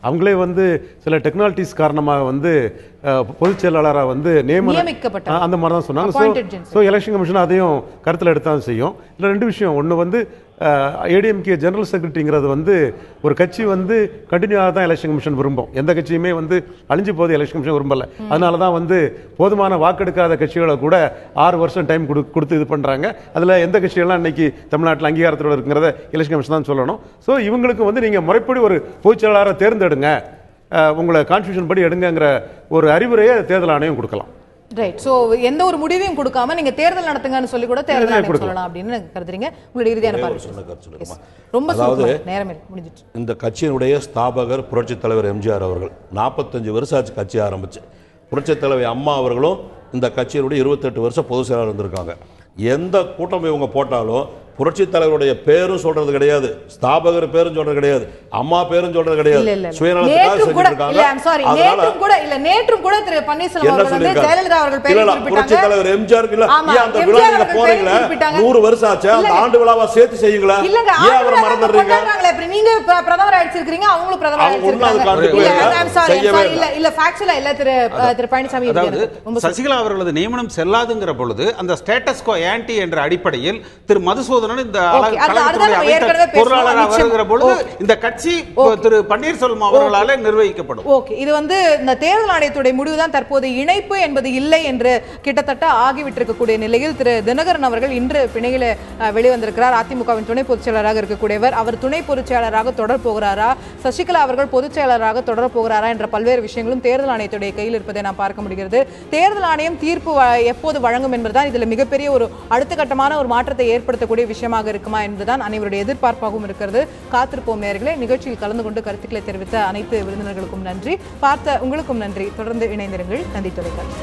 அவங்களே வந்து சில டெக்னாலஜிஸ் காரணமாக வந்து பொதுச் செயலாளராக வந்து நியமிக்கப்பட்ட அந்த மாதிரி தான் சொன்னாங்க. ஸோ எலெக்ஷன் கமிஷன் அதையும் கருத்தில் எடுத்தான் செய்யும். இல்லை 2 விஷயம். ஒன்று வந்து ஏடிஎம்கே ஜெனரல் செக்ரட்டரிங்கிறது வந்து ஒரு கட்சி வந்து கண்டினியூவாக தான் எலெக்ஷன் கமிஷன் விரும்பும். எந்த கட்சியுமே வந்து அழிஞ்சு போது எலெக்ஷன் கமிஷன் விரும்பலை. அதனால தான் வந்து போதுமான வாக்கெடுக்காத கட்சிகளை கூட 6 வருஷம் டைம் கொடுத்து இது பண்ணுறாங்க. அதில் எந்த கட்சிகள்லாம் இன்னைக்கு தமிழ்நாட்டில் அங்கீகாரத்தோடு இருக்கிறத எலெக்ஷன் கமிஷன் தான் சொல்லணும். ஸோ இவங்களுக்கு வந்து நீங்கள் முறைப்படி ஒரு பொதுச் செயலாளரை தேர்ந்தெடுங்க, உங்களை கான்ஸ்டியூஷன் படி எடுங்கிற ஒரு அறிவுரையை தேர்தல் ஆணையம் கொடுக்கலாம். ரைட். சோ எந்த ஒரு முடிவையும் கொடுக்காம நீங்க தேர்தல் நடத்துங்கன்னு சொல்லி கூட தேர்தல் ஆணையம் சொல்லலாம் அப்படின்னு கருதுறீங்க. உங்களுடைய இறுதியான பார்வை. ரொம்ப நேரம் முடிஞ்சிட்டு. இந்த கட்சியினுடைய ஸ்தாபகர் புரட்சித் தலைவர் எம்ஜிஆர் அவர்கள் 45 வருஷம் ஆச்சு கட்சி ஆரம்பிச்சு. புரட்சித் தலைவர் அம்மா அவர்களும் இந்த கட்சியினுடைய 28 வருஷம் பொதுச் செயலாளர் இருந்திருக்காங்க. எந்த கூட்டம் இவங்க போட்டாலும் புரட்சித் தலைவருடைய பேரும் சொல்றது கிடையாது, ஸ்தாபகர் பேரும் சொல்றது கிடையாது, அம்மா பேரும் சொல்றது கிடையாது. சுயநலத்துக்காக செஞ்சிருக்காங்க. நேற்றும் கூட திரு பன்னீர்செல்வம் அவர்கள் வந்து ஜெயலலிதா அவர்கள் பேரை குறிப்பிட்டாங்க. புரட்சித் தலைவர் எம்ஜிஆர் இல்ல அந்த விழா நீங்க போறீங்களா? 100 வருஷம் ஆச்சு, அந்த ஆண்டு விழாவா சேர்த்து செய்யுங்களா? ஏன் அவரை மறந்துறீங்க? நீங்க பிரதமர் ஆயிடுச்சிருக்கீங்க, அவங்களும் பிரதமர் ஆயிடுச்சிருக்காங்க. இல்ல ஃபேக்சுவலா இல்ல திரு பழனிசாமி. சசிகலா அவர்களது நியமனம் செல்லாதுங்கிற பொழுது அந்த ஸ்டேட்டஸ் கோ ஆன்டி என்ற அடிப்படையில் திரு மதுசூதனன் இந்த பொருளாளராக வருகிற பொழுது இந்த கட்சி திரு பன்னீர்செல்வம் அவர்களால் நிர்வகிக்கப்படும். ஓகே, இது வந்து இந்த தேர்தல் ஆணையத்துடைய முடிவுதான் தற்போது இணைப்பு என்பது இல்லை என்று கிட்டத்தட்ட ஆகிவிட்டிருக்கக்கூடிய நிலையில் திரு தினகரன் அவர்கள் இன்று பிணையில வெளிவந்திருக்கிறார். அதிமுகவின் துணை பொதுச் செயலராக இருக்கக்கூடியவர். அவர் துணை பொதுச் செயலராக தொடர் போகிறாரா, சசிகலா அவர்கள் பொதுச் செயலராக தொடர போகிறாரா என்ற பல்வேறு விஷயங்களும் தேர்தல் ஆணையத்துடைய கையில் இருப்பதை நாம் பார்க்க முடிகிறது. தேர்தல் ஆணையம் தீர்ப்பு எப்போது வழங்கும் என்பதுதான் இதில் மிகப்பெரிய ஒரு அடுத்த கட்டமான ஒரு மாற்றத்தை ஏற்படுத்தக்கூடிய விஷயமாக இருக்குமா என்பதுதான் அனைவருடைய எதிர்பார்ப்பாகவும் இருக்கிறது. காத்திருப்போம் நேயர்களே. நிகழ்ச்சியில் கலந்து கொண்டு கருத்துக்களை தெரிவித்த அனைத்து விருந்தினர்களுக்கும் நன்றி, பார்த்த உங்களுக்கும் நன்றி. தொடர்ந்து இணைந்திருங்கள் நந்தி தொலைக்காட்சி.